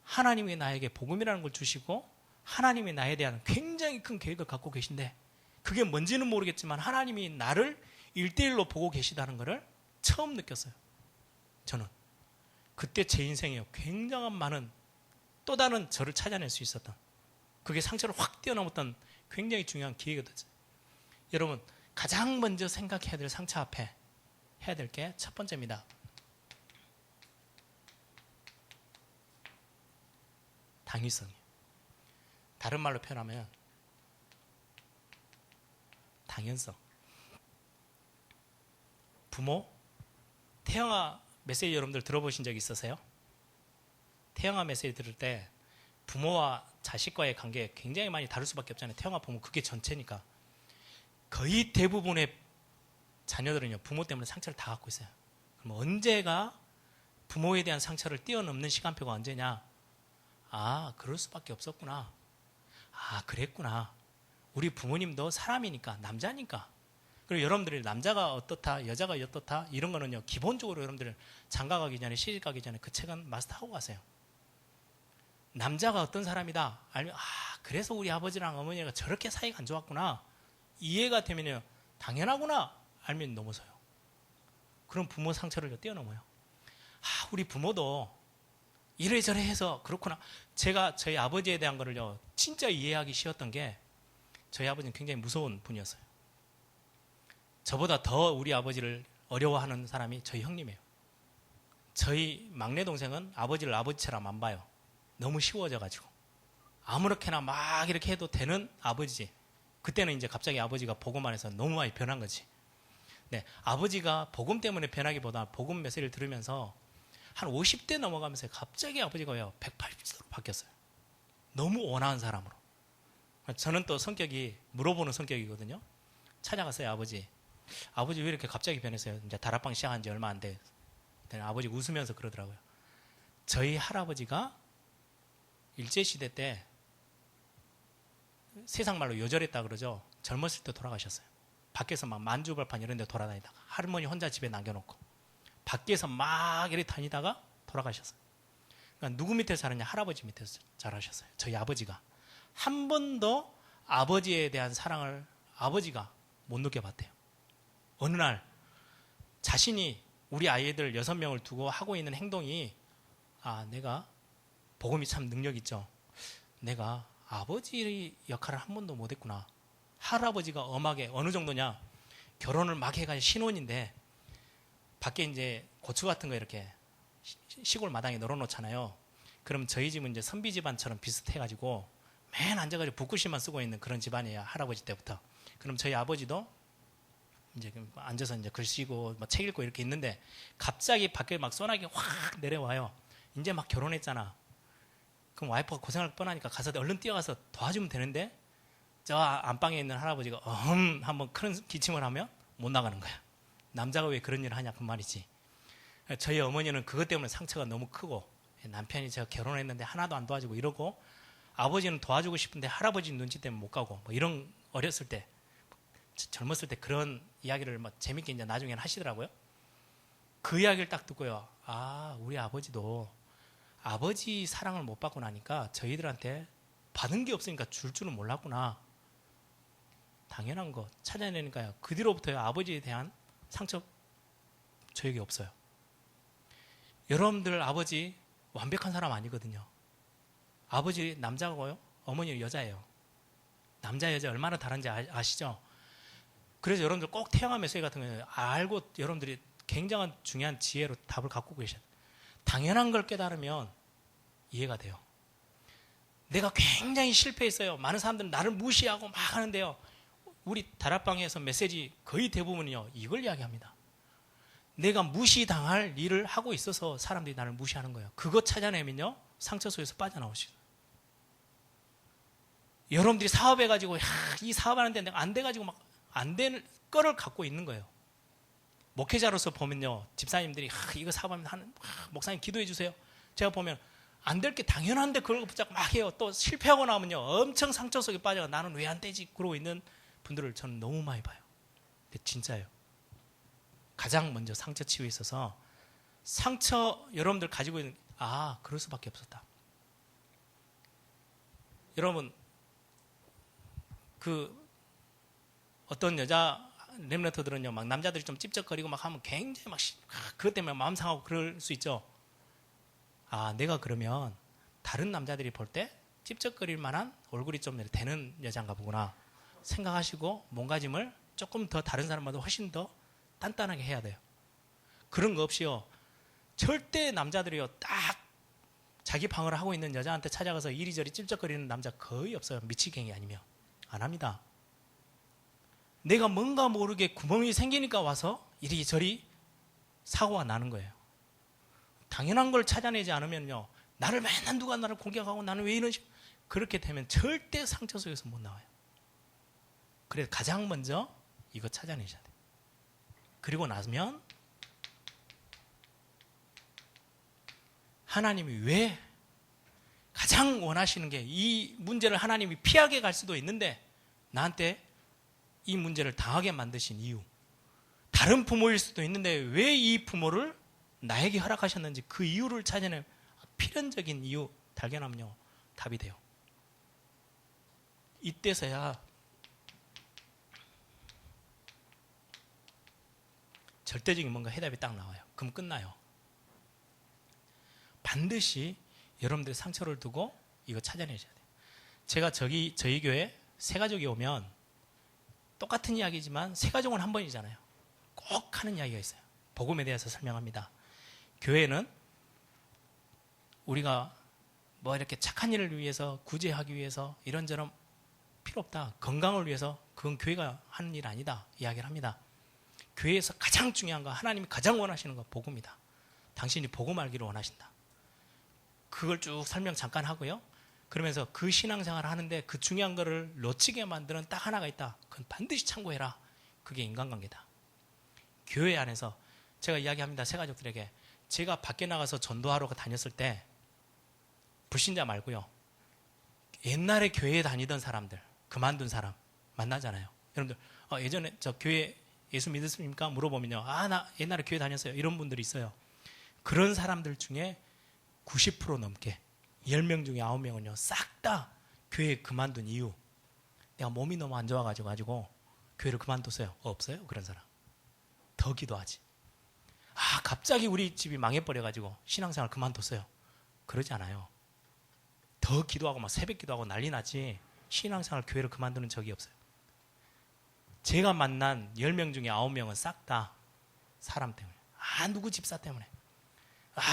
하나님이 나에게 복음이라는 걸 주시고 하나님이 나에 대한 굉장히 큰 계획을 갖고 계신데 그게 뭔지는 모르겠지만 하나님이 나를 1대1로 보고 계시다는 것을 처음 느꼈어요. 저는 그때 제 인생에 굉장한 많은 또 다른 저를 찾아낼 수 있었던 그게 상처를 확 뛰어넘었던 굉장히 중요한 기회거든요. 여러분 가장 먼저 생각해야 될 상처 앞에 해야 될 게 첫 번째입니다. 당위성이에요. 다른 말로 표현하면 당연성. 부모, 태영아 메시지 여러분들 들어보신 적 있으세요? 태영아 메시지 들을 때 부모와 자식과의 관계 굉장히 많이 다를 수밖에 없잖아요. 태영아 보면 그게 전체니까. 거의 대부분의 자녀들은요 부모 때문에 상처를 다 갖고 있어요. 그럼 언제가 부모에 대한 상처를 뛰어넘는 시간표가 언제냐? 그럴 수밖에 없었구나. 그랬구나. 우리 부모님도 사람이니까, 남자니까. 그리고 여러분들이 남자가 어떻다, 여자가 어떻다, 이런 거는요, 기본적으로 여러분들 장가 가기 전에, 시집 가기 전에 그 책은 마스터하고 가세요. 남자가 어떤 사람이다, 알면, 그래서 우리 아버지랑 어머니가 저렇게 사이가 안 좋았구나. 이해가 되면요, 당연하구나. 알면 넘어서요. 그럼 부모 상처를 뛰어넘어요. 우리 부모도 이래저래 해서 그렇구나. 제가 저희 아버지에 대한 거를요 진짜 이해하기 쉬웠던 게 저희 아버지는 굉장히 무서운 분이었어요. 저보다 더 우리 아버지를 어려워하는 사람이 저희 형님이에요. 저희 막내 동생은 아버지를 아버지처럼 안 봐요. 너무 쉬워져가지고 아무렇게나 막 이렇게 해도 되는 아버지지. 그때는 이제 갑자기 아버지가 복음 안에서 너무 많이 변한 거지. 네, 아버지가 복음 때문에 변하기보다 복음 메시지를 들으면서 한 50대 넘어가면서 갑자기 아버지가 180도로 바뀌었어요. 너무 온화한 사람으로. 저는 또 성격이 물어보는 성격이거든요. 찾아갔어요. 아버지 왜 이렇게 갑자기 변했어요? 이제 다락방 시작한 지 얼마 안 돼. 아버지 웃으면서 그러더라고요. 저희 할아버지가 일제시대 때 세상 말로 요절했다 그러죠. 젊었을 때 돌아가셨어요. 밖에서 막 만주벌판 이런 데 돌아다니다가 할머니 혼자 집에 남겨놓고 밖에서 막 이렇게 다니다가 돌아가셨어요. 그러니까 누구 밑에서 자랐냐? 할아버지 밑에서 자라셨어요. 저희 아버지가. 한 번도 아버지에 대한 사랑을 아버지가 못 느껴봤대요. 어느 날 자신이 우리 아이들 6명을 두고 하고 있는 행동이 내가 복음이 참 능력 있죠. 내가 아버지 역할을 한 번도 못했구나. 할아버지가 엄하게 어느 정도냐? 결혼을 막 해가지고 신혼인데 밖에 이제 고추 같은 거 이렇게 시골 마당에 널어놓잖아요. 그럼 저희 집은 이제 선비 집안처럼 비슷해가지고 맨 앉아가지고 붓글씨만 쓰고 있는 그런 집안이에요. 할아버지 때부터. 그럼 저희 아버지도 이제 앉아서 이제 글 쓰고 뭐 책 읽고 이렇게 있는데 갑자기 밖에 막 소나기 확 내려와요. 이제 막 결혼했잖아. 그럼 와이프가 고생할 뻔하니까 가서 얼른 뛰어가서 도와주면 되는데 저 안방에 있는 할아버지가 한번 큰 기침을 하면 못 나가는 거야. 남자가 왜 그런 일을 하냐 그 말이지. 저희 어머니는 그것 때문에 상처가 너무 크고 남편이 제가 결혼했는데 하나도 안 도와주고 이러고 아버지는 도와주고 싶은데 할아버지 눈치 때문에 못 가고 뭐 이런 어렸을 때 젊었을 때 그런 이야기를 뭐 재밌게 이제 나중에는 하시더라고요. 그 이야기를 딱 듣고요. 아, 우리 아버지도 아버지 사랑을 못 받고 나니까 저희들한테 받은 게 없으니까 줄 줄은 몰랐구나. 당연한 거 찾아내니까요. 그 뒤로부터요, 아버지에 대한 상처 저에게 없어요. 여러분들 아버지 완벽한 사람 아니거든요. 아버지 남자고요, 어머니 여자예요. 남자 여자 얼마나 다른지 아시죠? 그래서 여러분들 꼭 태영아 메시지 같은 거 알고 여러분들이 굉장한 중요한 지혜로 답을 갖고 계셔요. 당연한 걸 깨달으면 이해가 돼요. 내가 굉장히 실패했어요. 많은 사람들은 나를 무시하고 막 하는데요. 우리 다락방에서 메시지 거의 대부분은요, 이걸 이야기합니다. 내가 무시당할 일을 하고 있어서 사람들이 나를 무시하는 거예요. 그거 찾아내면요, 상처 속에서 빠져나오시죠. 여러분들이 사업해가지고, 이 사업하는데 내가 안 돼가지고 막 안 되는 거를 갖고 있는 거예요. 목회자로서 보면요, 집사님들이 이거 사업하면 목사님 기도해 주세요. 제가 보면 안 될 게 당연한데 그걸 붙잡고 막 해요. 또 실패하고 나면요, 엄청 상처 속에 빠져가 나는 왜 안 되지? 그러고 있는 분들을 저는 너무 많이 봐요. 근데 진짜예요. 가장 먼저 상처 치유에 있어서 상처 여러분들 가지고 있는, 그럴 수밖에 없었다. 여러분, 어떤 여자 렘넌트들은요, 막 남자들이 좀 찝쩍거리고 막 하면 굉장히 막 그것 때문에 마음 상하고 그럴 수 있죠. 내가 그러면 다른 남자들이 볼 때 찝쩍거릴 만한 얼굴이 좀 되는 여자인가 보구나 생각하시고 몸가짐을 조금 더 다른 사람보다 훨씬 더 단단하게 해야 돼요. 그런 거 없이요, 절대 남자들이요, 딱 자기 방어를 하고 있는 여자한테 찾아가서 이리저리 찝쩍거리는 남자 거의 없어요. 미치갱이 아니면 안 합니다. 내가 뭔가 모르게 구멍이 생기니까 와서 이리저리 사고가 나는 거예요. 당연한 걸 찾아내지 않으면요, 나를 맨날 누가 나를 공격하고 나는 왜 이런 식으로, 그렇게 되면 절대 상처 속에서 못 나와요. 그래서 가장 먼저 이거 찾아내셔야 돼요. 그리고 나면 하나님이 왜 가장 원하시는 게, 이 문제를 하나님이 피하게 갈 수도 있는데 나한테 이 문제를 당하게 만드신 이유, 다른 부모일 수도 있는데 왜 이 부모를 나에게 허락하셨는지 그 이유를 찾아내는 필연적인 이유 발견하면요, 답이 돼요. 이때서야 절대적인 뭔가 해답이 딱 나와요. 그럼 끝나요. 반드시 여러분들의 상처를 두고 이거 찾아내셔야 돼요. 제가 저희 교회 새 가족이 오면 똑같은 이야기지만 새 가족은 한 번이잖아요. 꼭 하는 이야기가 있어요. 복음에 대해서 설명합니다. 교회는 우리가 뭐 이렇게 착한 일을 위해서 구제하기 위해서 이런저런 필요 없다. 건강을 위해서 그건 교회가 하는 일 아니다. 이야기를 합니다. 교회에서 가장 중요한 거, 하나님이 가장 원하시는 거 복음이다. 당신이 복음 알기를 원하신다. 그걸 쭉 설명 잠깐 하고요. 그러면서 그 신앙생활을 하는데 그 중요한 거를 놓치게 만드는 딱 하나가 있다. 그건 반드시 참고해라. 그게 인간관계다. 교회 안에서 제가 이야기합니다. 새 가족들에게. 제가 밖에 나가서 전도하러 다녔을 때 불신자 말고요, 옛날에 교회에 다니던 사람들, 그만둔 사람 만나잖아요. 여러분들 예전에 저 교회 예수 믿으십니까? 물어보면요, 나 옛날에 교회 다녔어요. 이런 분들이 있어요. 그런 사람들 중에 90% 넘게 10명 중에 9명은요 싹 다 교회 그만둔 이유, 내가 몸이 너무 안 좋아가지고 교회를 그만뒀어요. 없어요? 그런 사람. 더 기도하지. 갑자기 우리 집이 망해버려가지고 신앙생활 그만뒀어요. 그러지 않아요. 더 기도하고 막 새벽 기도하고 난리 나지 신앙생활 교회를 그만두는 적이 없어요. 제가 만난 10명 중에 9명은 싹 다 사람 때문에, 누구 집사 때문에,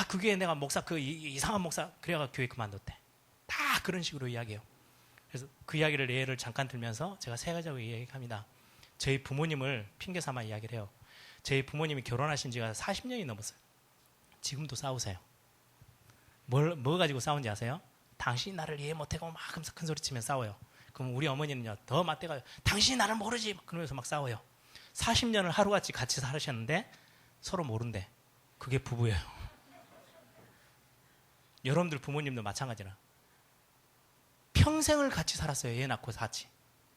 그게 내가 목사, 이상한 목사 그래가 교회 그만뒀대. 다 그런 식으로 이야기해요. 그래서 그 이야기를 예를 잠깐 들면서 제가 세 가지로 이야기합니다. 저희 부모님을 핑계 삼아 이야기를 해요. 저희 부모님이 결혼하신 지가 40년이 넘었어요. 지금도 싸우세요. 뭐 가지고 싸운지 아세요? 당신이 나를 이해 못하고 막 하면서 큰 소리 치면 싸워요. 그럼 우리 어머니는요, 더 맞대가지고 당신이 나를 모르지 그러면서 막 싸워요. 40년을 하루같이 같이 살으셨는데 서로 모른대. 그게 부부예요. 여러분들 부모님도 마찬가지라. 평생을 같이 살았어요. 애 낳고 같이.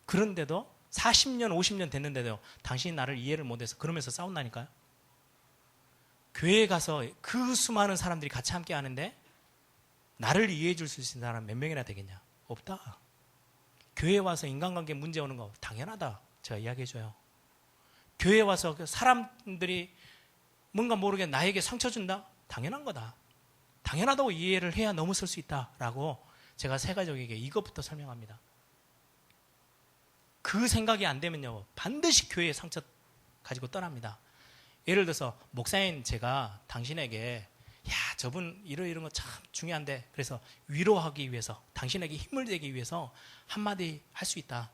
그런데도 40년, 50년 됐는데도 당신이 나를 이해를 못해서 그러면서 싸운다니까요. 교회에 가서 그 수많은 사람들이 같이 함께 하는데 나를 이해해 줄 수 있는 사람 몇 명이나 되겠냐? 없다. 교회에 와서 인간관계 문제 오는 거 당연하다. 제가 이야기해 줘요. 교회에 와서 그 사람들이 뭔가 모르게 나에게 상처 준다? 당연한 거다. 당연하다고 이해를 해야 넘어설 수 있다라고 제가 세가족에게 이것부터 설명합니다. 그 생각이 안 되면요, 반드시 교회의 상처 가지고 떠납니다. 예를 들어서 목사인 제가 당신에게 야, 저분 이런 거 참 중요한데 그래서 위로하기 위해서 당신에게 힘을 내기 위해서 한마디 할 수 있다.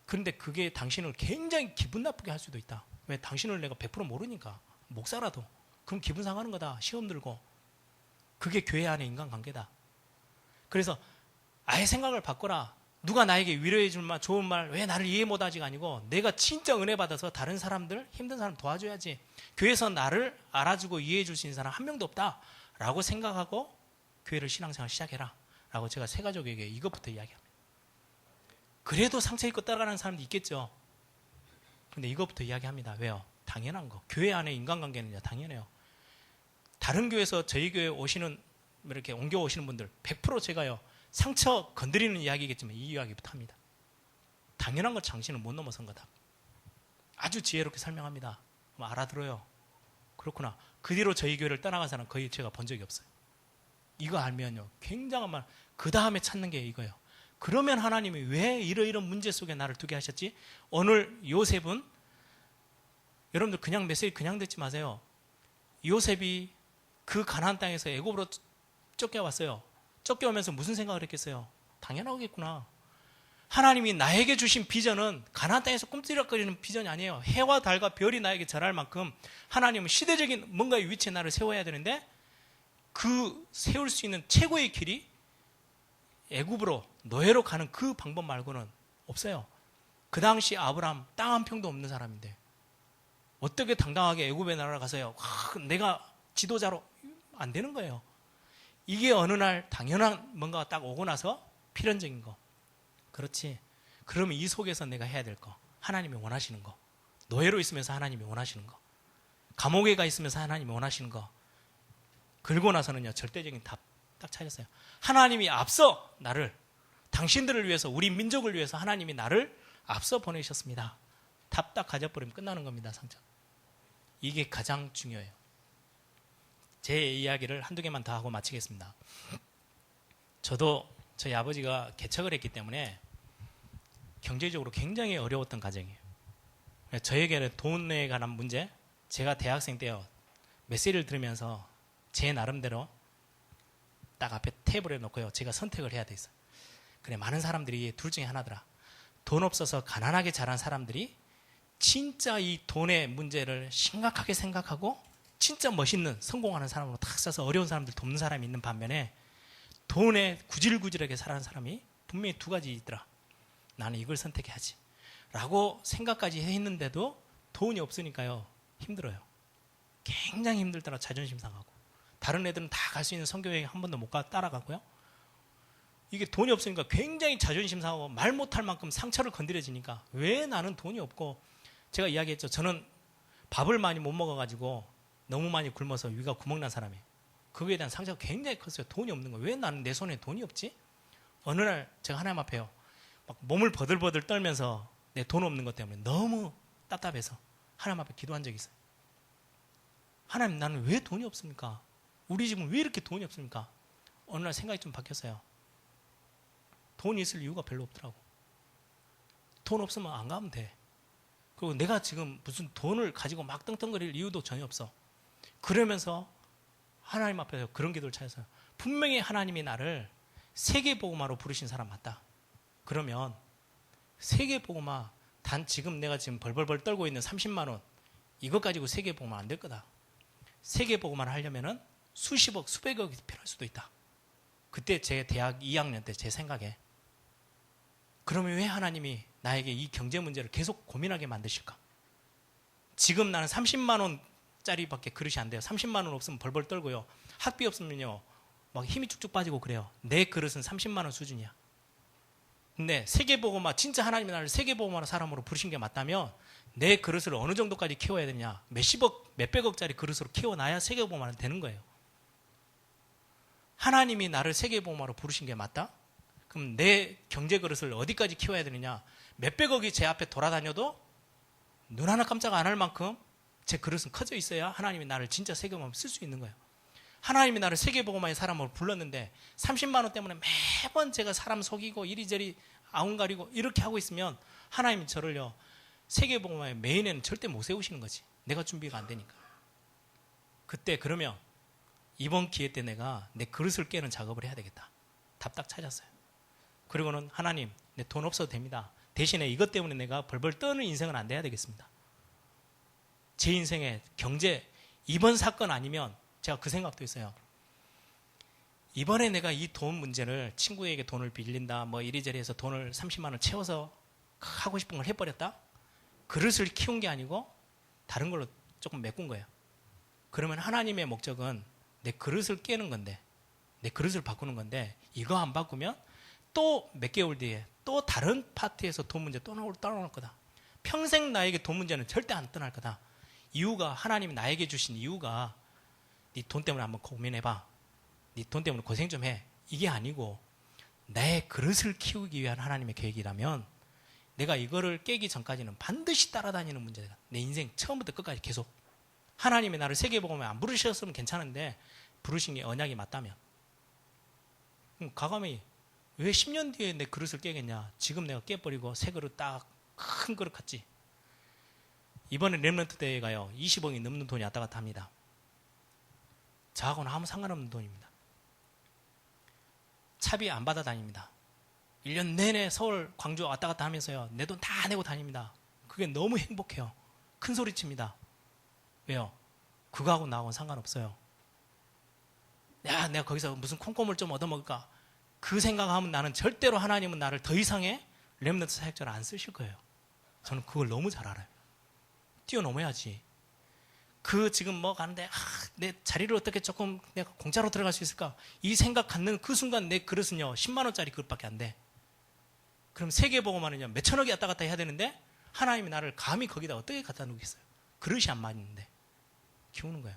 그런데 그게 당신을 굉장히 기분 나쁘게 할 수도 있다. 왜? 당신을 내가 100% 모르니까. 목사라도. 그럼 기분 상하는 거다. 시험 들고. 그게 교회 안의 인간관계다. 그래서 아예 생각을 바꿔라. 누가 나에게 위로해 줄 말, 좋은 말, 왜 나를 이해 못하지가 아니고 내가 진짜 은혜 받아서 다른 사람들, 힘든 사람 도와줘야지. 교회에서 나를 알아주고 이해해 줄 수 있는 사람 한 명도 없다 라고 생각하고 교회를 신앙생활 시작해라 라고 제가 세가족에게 이것부터 이야기합니다. 그래도 상처 입고 따라가는 사람도 있겠죠. 근데 이것부터 이야기합니다. 왜요? 당연한 거. 교회 안에 인간관계는 당연해요. 다른 교회에서 저희 교회 오시는, 이렇게 옮겨 오시는 분들 100% 제가요, 상처 건드리는 이야기겠지만 이 이야기부터 합니다. 당연한 걸 당신은 못 넘어선 거다. 아주 지혜롭게 설명합니다. 알아들어요. 그렇구나. 그 뒤로 저희 교회를 떠나간 사람 거의 제가 본 적이 없어요. 이거 알면요, 굉장한 말. 그 다음에 찾는 게 이거예요. 그러면 하나님이 왜 이런 문제 속에 나를 두게 하셨지? 오늘 요셉은, 여러분들 그냥 메시지 그냥 듣지 마세요. 요셉이 그 가나안 땅에서 애굽으로 쫓겨왔어요. 쫓겨오면서 무슨 생각을 했겠어요? 당연하겠구나. 하나님이 나에게 주신 비전은 가나안 땅에서 꿈틀거리는 비전이 아니에요. 해와 달과 별이 나에게 절할 만큼 하나님은 시대적인 뭔가의 위치에 나를 세워야 되는데 그 세울 수 있는 최고의 길이 애굽으로 노예로 가는 그 방법 말고는 없어요. 그 당시 아브라함 땅 한 평도 없는 사람인데 어떻게 당당하게 애굽의 나라로 가서요, 내가 지도자로, 안 되는 거예요. 이게 어느 날 당연한 뭔가가 딱 오고 나서 필연적인 거. 그렇지. 그러면 이 속에서 내가 해야 될 거. 하나님이 원하시는 거. 노예로 있으면서 하나님이 원하시는 거. 감옥에 가 있으면서 하나님이 원하시는 거. 그러고 나서는요, 절대적인 답 딱 찾았어요. 하나님이 앞서 나를, 당신들을 위해서, 우리 민족을 위해서 하나님이 나를 앞서 보내셨습니다. 답 딱 가져버리면 끝나는 겁니다, 상처. 이게 가장 중요해요. 제 이야기를 한두 개만 더 하고 마치겠습니다. 저도 저희 아버지가 개척을 했기 때문에 경제적으로 굉장히 어려웠던 가정이에요. 저에게는 돈에 관한 문제, 제가 대학생 때요, 메시지를 들으면서 제 나름대로 딱 앞에 테이블에 놓고요, 제가 선택을 해야 돼 있어요. 그래, 많은 사람들이 둘 중에 하나더라. 돈 없어서 가난하게 자란 사람들이 진짜 이 돈의 문제를 심각하게 생각하고 진짜 멋있는 성공하는 사람으로 탁 써서 어려운 사람들 돕는 사람이 있는 반면에 돈에 구질구질하게 살아가는 사람이 분명히 두 가지 있더라. 나는 이걸 선택해야지 라고 생각까지 했는데도 돈이 없으니까요, 힘들어요. 굉장히 힘들더라. 자존심 상하고. 다른 애들은 다 갈 수 있는 선교회에 한 번도 못 가 따라가고요. 이게 돈이 없으니까 굉장히 자존심 상하고 말 못할 만큼 상처를 건드려지니까 왜 나는 돈이 없고, 제가 이야기했죠. 저는 밥을 많이 못 먹어가지고 너무 많이 굶어서 위가 구멍난 사람이에요. 그거에 대한 상처가 굉장히 컸어요. 돈이 없는 거예요. 왜 나는 내 손에 돈이 없지? 어느 날 제가 하나님 앞에요, 막 몸을 버들버들 떨면서 내 돈 없는 것 때문에 너무 답답해서 하나님 앞에 기도한 적이 있어요. 하나님, 나는 왜 돈이 없습니까? 우리 집은 왜 이렇게 돈이 없습니까? 어느 날 생각이 좀 바뀌었어요. 돈이 있을 이유가 별로 없더라고. 돈 없으면 안 가면 돼. 그리고 내가 지금 무슨 돈을 가지고 막 떵떵거릴 이유도 전혀 없어. 그러면서 하나님 앞에서 그런 기도를 찾았어요. 분명히 하나님이 나를 세계복음화로 부르신 사람 맞다. 그러면 세계복음화, 단 지금 내가 지금 벌벌벌 떨고 있는 30만 원, 이것 가지고 세계복음화 안 될 거다. 세계복음화를 하려면은 수십억, 수백억이 필요할 수도 있다. 그때 제 대학 2학년 때 제 생각에, 그러면 왜 하나님이 나에게 이 경제 문제를 계속 고민하게 만드실까? 지금 나는 30만 원짜리밖에 그릇이 안 돼요. 30만 원 없으면 벌벌 떨고요. 학비 없으면요, 막 힘이 쭉쭉 빠지고 그래요. 내 그릇은 30만 원 수준이야. 근데 세계복음화, 진짜 하나님이 나를 세계복음화하는 사람으로 부르신 게 맞다면 내 그릇을 어느 정도까지 키워야 되냐? 몇십억, 몇백억짜리 그릇으로 키워놔야 세계복음화는 되는 거예요. 하나님이 나를 세계복음화로 부르신 게 맞다? 그럼 내 경제 그릇을 어디까지 키워야 되느냐? 몇백억이 제 앞에 돌아다녀도 눈 하나 깜짝 안 할 만큼 제 그릇은 커져 있어야 하나님이 나를 진짜 세계복음화로 쓸 수 있는 거예요. 하나님이 나를 세계복음화의 사람으로 불렀는데 30만 원 때문에 매번 제가 사람 속이고 이리저리 아웅가리고 이렇게 하고 있으면 하나님이 저를요 세계복음화의 메인에는 절대 못 세우시는 거지. 내가 준비가 안 되니까. 그때 그러면 이번 기회 때 내가 내 그릇을 깨는 작업을 해야 되겠다. 답 딱 찾았어요. 그리고는 하나님, 내 돈 없어도 됩니다. 대신에 이것 때문에 내가 벌벌 떠는 인생은 안 돼야 되겠습니다. 제 인생의 경제, 이번 사건 아니면 제가 그 생각도 있어요. 이번에 내가 이 돈 문제를 친구에게 돈을 빌린다, 뭐 이리저리 해서 돈을 30만 원 채워서 하고 싶은 걸 해버렸다? 그릇을 키운 게 아니고 다른 걸로 조금 메꾼 거예요. 그러면 하나님의 목적은 내 그릇을 깨는 건데, 내 그릇을 바꾸는 건데, 이거 안 바꾸면 또 몇 개월 뒤에 또 다른 파트에서 돈 문제 또 떠나올 거다. 평생 나에게 돈 문제는 절대 안 떠날 거다. 이유가, 하나님이 나에게 주신 이유가 네 돈 때문에 한번 고민해봐. 네 돈 때문에 고생 좀 해. 이게 아니고 내 그릇을 키우기 위한 하나님의 계획이라면 내가 이거를 깨기 전까지는 반드시 따라다니는 문제다. 내 인생 처음부터 끝까지 계속. 하나님이 나를 세계복음에 안 부르셨으면 괜찮은데 부르신 게 언약이 맞다면. 그럼 가감이 왜 10년 뒤에 내 그릇을 깨겠냐. 지금 내가 깨버리고 새 그릇 딱 큰 그릇 갔지. 이번에 렘넌트 대회가요 20억이 넘는 돈이 왔다 갔다 합니다. 저하고는 아무 상관없는 돈입니다. 차비 안 받아 다닙니다. 1년 내내 서울, 광주 왔다 갔다 하면서요. 내 돈 다 내고 다닙니다. 그게 너무 행복해요. 큰 소리 칩니다. 왜요? 그거하고 나하고는 상관없어요. 야, 내가 거기서 무슨 콩고물 좀 얻어먹을까? 그 생각하면 나는 절대로 하나님은 나를 더 이상의 렘넌트 사역자를 안 쓰실 거예요. 저는 그걸 너무 잘 알아요. 뛰어넘어야지. 지금 뭐 가는데 내 자리를 어떻게 조금 내가 공짜로 들어갈 수 있을까? 이 생각 갖는 그 순간 내 그릇은요 10만 원짜리 그릇밖에 안 돼. 그럼 세계복음화는요 몇천억이 왔다 갔다 해야 되는데 하나님이 나를 감히 거기다 어떻게 갖다 놓겠어요? 그릇이 안 맞는데 키우는 거예요.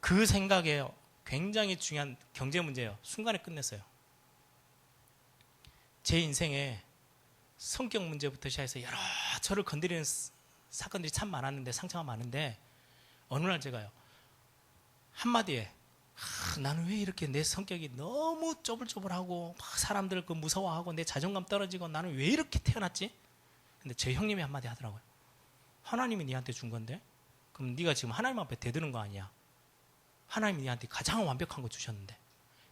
그 생각에 굉장히 중요한 경제 문제예요. 순간에 끝냈어요. 제 인생에 성격 문제부터 시작해서 여러 저를 건드리는 사건들이 참 많았는데 상처가 많은데 어느 날 제가요 한마디에 나는 왜 이렇게 내 성격이 너무 쪼불쪼불하고 막 사람들 무서워하고 내 자존감 떨어지고 나는 왜 이렇게 태어났지? 근데 제 형님이 한마디 하더라고요. 하나님이 니한테 준 건데 그럼 네가 지금 하나님 앞에 대드는 거 아니야? 하나님이 니한테 가장 완벽한 거 주셨는데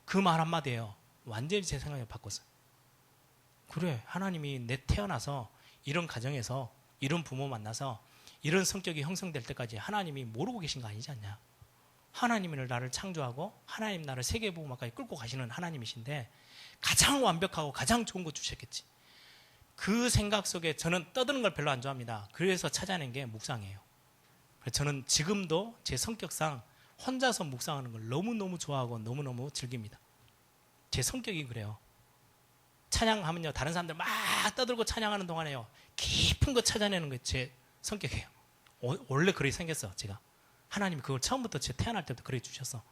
그 말 한마디에요 완전히 제 생각을 바꿨어요. 그래, 하나님이 내 태어나서 이런 가정에서 이런 부모 만나서 이런 성격이 형성될 때까지 하나님이 모르고 계신 거 아니지 않냐? 하나님을 나를 창조하고 하나님 나를 세계복음화까지 끌고 가시는 하나님이신데 가장 완벽하고 가장 좋은 거 주셨겠지. 그 생각 속에 저는 떠드는 걸 별로 안 좋아합니다. 그래서 찾아낸 게 묵상이에요. 저는 지금도 제 성격상 혼자서 묵상하는 걸 너무너무 좋아하고 너무너무 즐깁니다. 제 성격이 그래요. 찬양하면요 다른 사람들 막 떠들고 찬양하는 동안에요 깊은 거 찾아내는 게 제 성격이에요. 원래 그렇게 생겼어. 제가 하나님이 그걸 처음부터 제 태어날 때부터 그렇게 주셨어.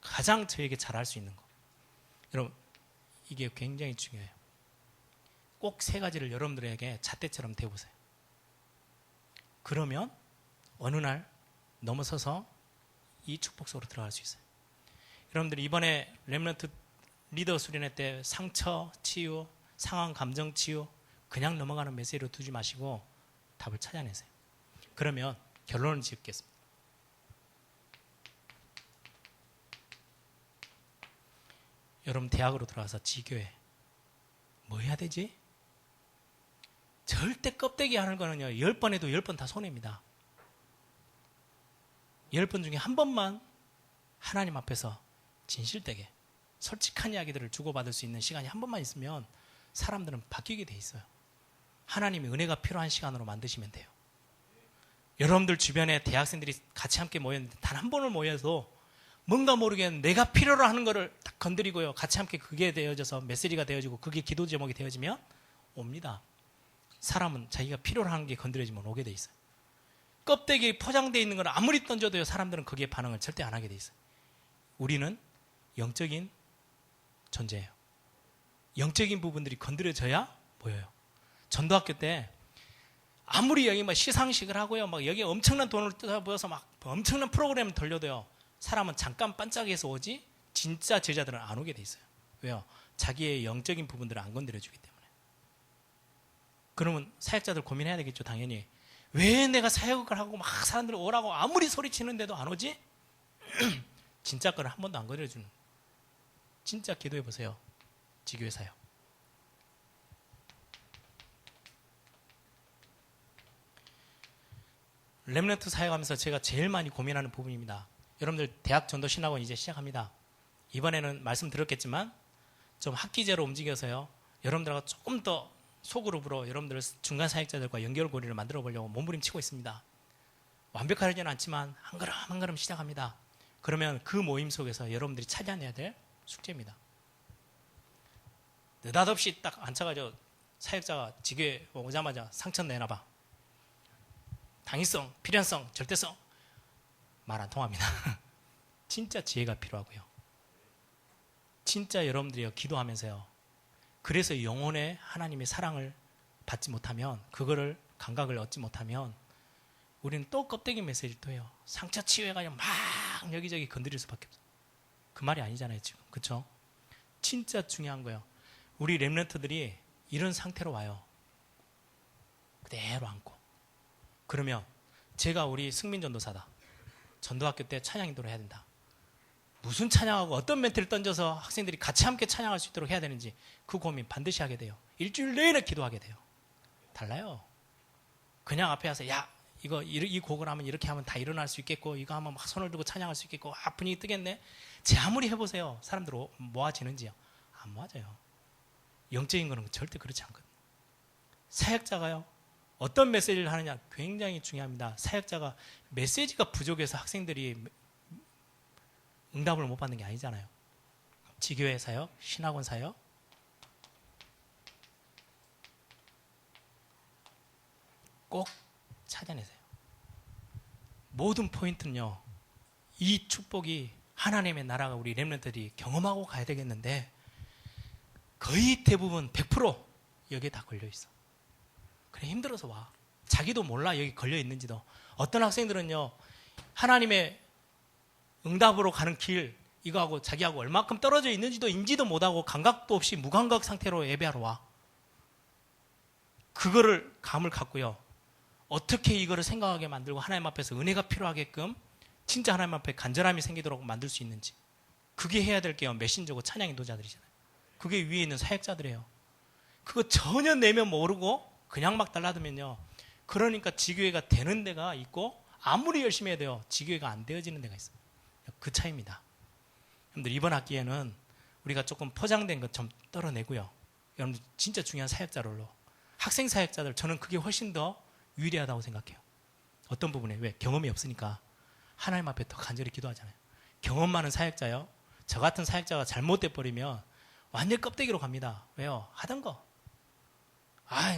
가장 저에게 잘할 수 있는 거. 여러분 이게 굉장히 중요해요. 꼭 3가지를 여러분들에게 잣대처럼 대보세요. 그러면 어느 날 넘어서서 이 축복 속으로 들어갈 수 있어요. 여러분들이 이번에 렘넌트 리더 수련회 때 상처 치유, 상황 감정 치유 그냥 넘어가는 메시지로 두지 마시고 답을 찾아내세요. 그러면 결론을 짓겠습니다. 여러분 대학으로 들어가서 지교회 뭐 해야 되지? 절대 껍데기 하는 거는요 10번 해도 10번 다 손해입니다. 10번 중에 한 번만 하나님 앞에서 진실되게 솔직한 이야기들을 주고받을 수 있는 시간이 한 번만 있으면 사람들은 바뀌게 돼 있어요. 하나님이 은혜가 필요한 시간으로 만드시면 돼요. 여러분들 주변에 대학생들이 같이 함께 모였는데 단 한 번을 모여도 뭔가 모르게 내가 필요로 하는 거를 딱 건드리고요. 같이 함께 그게 되어져서 메시지가 되어지고 그게 기도 제목이 되어지면 옵니다. 사람은 자기가 필요로 하는 게 건드려지면 오게 돼 있어요. 껍데기 포장되어 있는 걸 아무리 던져도요. 사람들은 거기에 반응을 절대 안 하게 돼 있어요. 우리는 영적인 존재예요. 영적인 부분들이 건드려져야 보여요. 전도학교 때 아무리 여기 막 시상식을 하고요. 막 여기 엄청난 돈을 뜯어부어서 막 엄청난 프로그램을 돌려도요. 사람은 잠깐 반짝해서 오지 진짜 제자들은 안 오게 돼 있어요. 왜요? 자기의 영적인 부분들을 안 건드려주기 때문에. 그러면 사역자들 고민해야 되겠죠. 당연히. 왜 내가 사역을 하고 막 사람들 오라고 아무리 소리치는데도 안 오지? 진짜 거를 한 번도 안 건드려주는. 진짜 기도해 보세요. 지교회 사역. 렘넌트 사역하면서 제가 제일 많이 고민하는 부분입니다. 여러분들 대학 전도 신학원 이제 시작합니다. 이번에는 말씀드렸겠지만 좀 학기제로 움직여서요. 여러분들과 조금 더 소그룹으로 여러분들 중간 사역자들과 연결고리를 만들어 보려고 몸부림치고 있습니다. 완벽하지는 않지만 한 걸음 한 걸음 시작합니다. 그러면 그 모임 속에서 여러분들이 찾아내야 될 숙제입니다. 느닷없이 딱 앉혀가지고 사역자가 지교에 오자마자 상처 내놔봐. 당위성, 필연성, 절대성 말 안 통합니다. 진짜 지혜가 필요하고요. 진짜 여러분들이 기도하면서요. 그래서 영혼의 하나님의 사랑을 받지 못하면 그거를 감각을 얻지 못하면 우리는 또 껍데기 메시지를 또 해요. 상처 치유해가지고 막 여기저기 건드릴 수밖에 없어요. 그 말이 아니잖아요 지금. 그렇죠? 진짜 중요한 거예요. 우리 렘넌트들이 이런 상태로 와요. 그대로 앉고. 그러면 제가 우리 승민 전도사다. 전도학교 때 찬양 인도를 해야 된다. 무슨 찬양하고 어떤 멘트를 던져서 학생들이 같이 함께 찬양할 수 있도록 해야 되는지 그 고민 반드시 하게 돼요. 일주일 내내 기도하게 돼요. 달라요. 그냥 앞에 와서 야 이거 이 곡을 하면 이렇게 하면 다 일어날 수 있겠고 이거 하면 막 손을 들고 찬양할 수 있겠고 분위기 뜨겠네. 제 아무리 해보세요. 사람들 모아지는지요? 안 모아져요. 영적인 거는 절대 그렇지 않거든요. 사역자가요. 어떤 메시지를 하느냐 굉장히 중요합니다. 사역자가 메시지가 부족해서 학생들이 응답을 못 받는 게 아니잖아요. 지교회 사역, 신학원 사역. 꼭 찾아내세요. 모든 포인트는요. 이 축복이 하나님의 나라가 우리 렘넌트들이 경험하고 가야 되겠는데 거의 대부분 100% 여기에 다 걸려있어. 그래 힘들어서 와. 자기도 몰라 여기 걸려있는지도. 어떤 학생들은요. 하나님의 응답으로 가는 길 이거하고 자기하고 얼마큼 떨어져 있는지도 인지도 못하고 감각도 없이 무감각 상태로 예배하러 와. 그거를 감을 갖고요. 어떻게 이거를 생각하게 만들고 하나님 앞에서 은혜가 필요하게끔 진짜 하나님 앞에 간절함이 생기도록 만들 수 있는지. 그게 해야 될 게요. 메신저고 찬양 인도자들이잖아요. 그게 위에 있는 사역자들이에요. 그거 전혀 내면 모르고 그냥 막 달라두면요. 그러니까 지교회가 되는 데가 있고 아무리 열심히 해야 돼요. 지교회가 안 되어지는 데가 있어요. 그 차이입니다. 여러분들 이번 학기에는 우리가 조금 포장된 것 좀 떨어내고요. 여러분들 진짜 중요한 사역자로 학생 사역자들 저는 그게 훨씬 더 유리하다고 생각해요. 어떤 부분에 왜? 경험이 없으니까 하나님 앞에 더 간절히 기도하잖아요. 경험 많은 사역자요. 저 같은 사역자가 잘못돼 버리면 완전 껍데기로 갑니다. 왜요? 하던 거.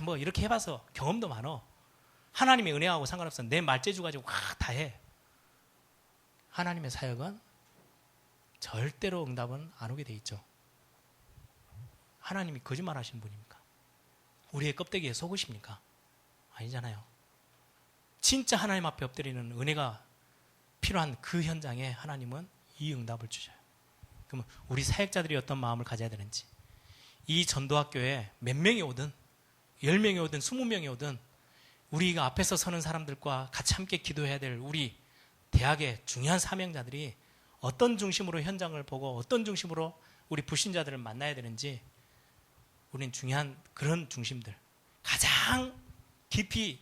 뭐 이렇게 해봐서 경험도 많어. 하나님의 은혜하고 상관없어. 내 말재주 가지고 다 해. 하나님의 사역은 절대로 응답은 안 오게 돼 있죠. 하나님이 거짓말 하시는 분입니까? 우리의 껍데기에 속으십니까? 아니잖아요. 진짜 하나님 앞에 엎드리는 은혜가 필요한 그 현장에 하나님은 이 응답을 주셔요. 그러면 우리 사역자들이 어떤 마음을 가져야 되는지 이 전도학교에 몇 명이 오든 10명이 오든 20명이 오든 우리가 앞에서 서는 사람들과 같이 함께 기도해야 될 우리 대학의 중요한 사명자들이 어떤 중심으로 현장을 보고 어떤 중심으로 우리 불신자들을 만나야 되는지 우리는 중요한 그런 중심들 가장 깊이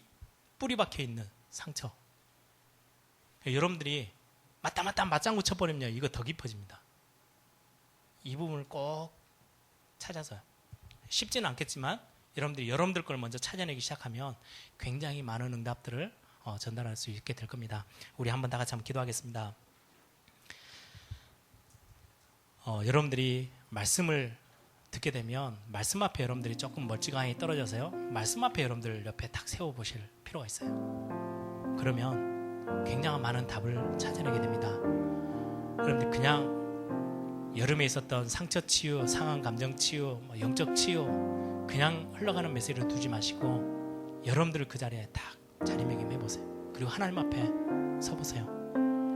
뿌리 박혀 있는 상처 여러분들이 맞다 맞장구 쳐버리면요 이거 더 깊어집니다. 이 부분을 꼭 찾아서 쉽지는 않겠지만 여러분들이 여러분들 걸 먼저 찾아내기 시작하면 굉장히 많은 응답들을 전달할 수 있게 될 겁니다. 우리 한번 다 같이 한번 기도하겠습니다. 여러분들이 말씀을 듣게 되면 말씀 앞에 여러분들이 조금 멀찌감히 떨어져서요. 말씀 앞에 여러분들 옆에 딱 세워보실 필요가 있어요. 그러면 굉장한 많은 답을 찾아내게 됩니다. 여러분들 그냥 여름에 있었던 상처 치유, 상한 감정 치유, 영적 치유 그냥 흘러가는 메시지를 두지 마시고 여러분들 그 자리에 딱 자리매김해 보세요. 그리고 하나님 앞에 서보세요.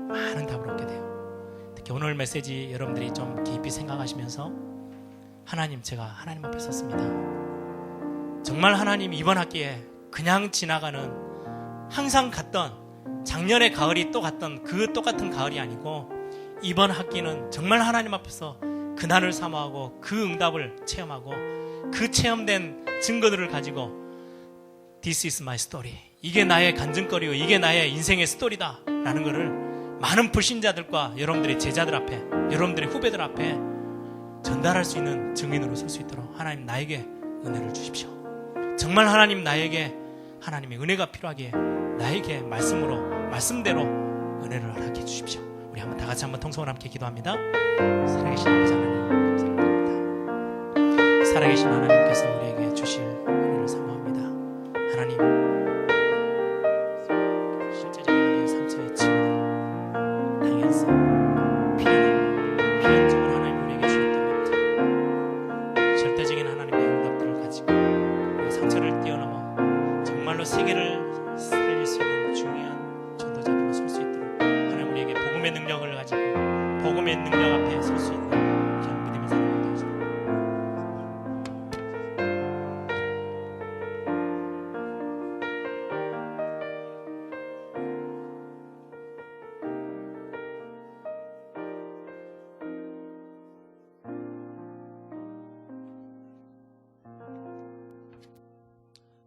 많은 답을 얻게 돼요. 특히 오늘 메시지 여러분들이 좀 깊이 생각하시면서 하나님, 제가 하나님 앞에 섰습니다. 정말 하나님 이번 학기에 그냥 지나가는 항상 갔던 작년의 가을이 또 갔던 그 똑같은 가을이 아니고 이번 학기는 정말 하나님 앞에서 그날을 사모하고 그 응답을 체험하고 그 체험된 증거들을 가지고 This is my story. 이게 나의 간증거리고 이게 나의 인생의 스토리다 라는 것을 많은 불신자들과 여러분들의 제자들 앞에, 여러분들의 후배들 앞에 전달할 수 있는 증인으로 설 수 있도록 하나님 나에게 은혜를 주십시오. 정말 하나님 나에게 하나님의 은혜가 필요하기에 나에게 말씀대로 은혜를 허락해 주십시오. 우리 한번 다 같이 한번 통성을 함께 기도합니다. 살아계신 아버지 하나님 감사합니다. 살아계신 하나님께서 우리에게 주실 은혜를 사모합니다. 하나님 실제적인 우리의 상처의 치유를 당연성 필연적으로 하나님 우리에게 주셨던 것들 절대적인 하나님의 응답들을 가지고 우리의 상처를 뛰어넘어 정말로 세계를 살릴 수 있는 중요한 전도자들로 설 수 있도록 하나님 우리에게 복음의 능력을 가지고 복음의 능력 앞에 설 수 있는 그런 믿음의 사람이 되어주세요.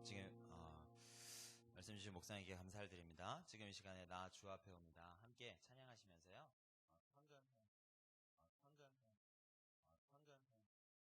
지금 말씀 주신 목사님께 감사를 드립니다. 지금 이 시간에 나 주 앞에 옵니다. 함께 찬양하시면서요.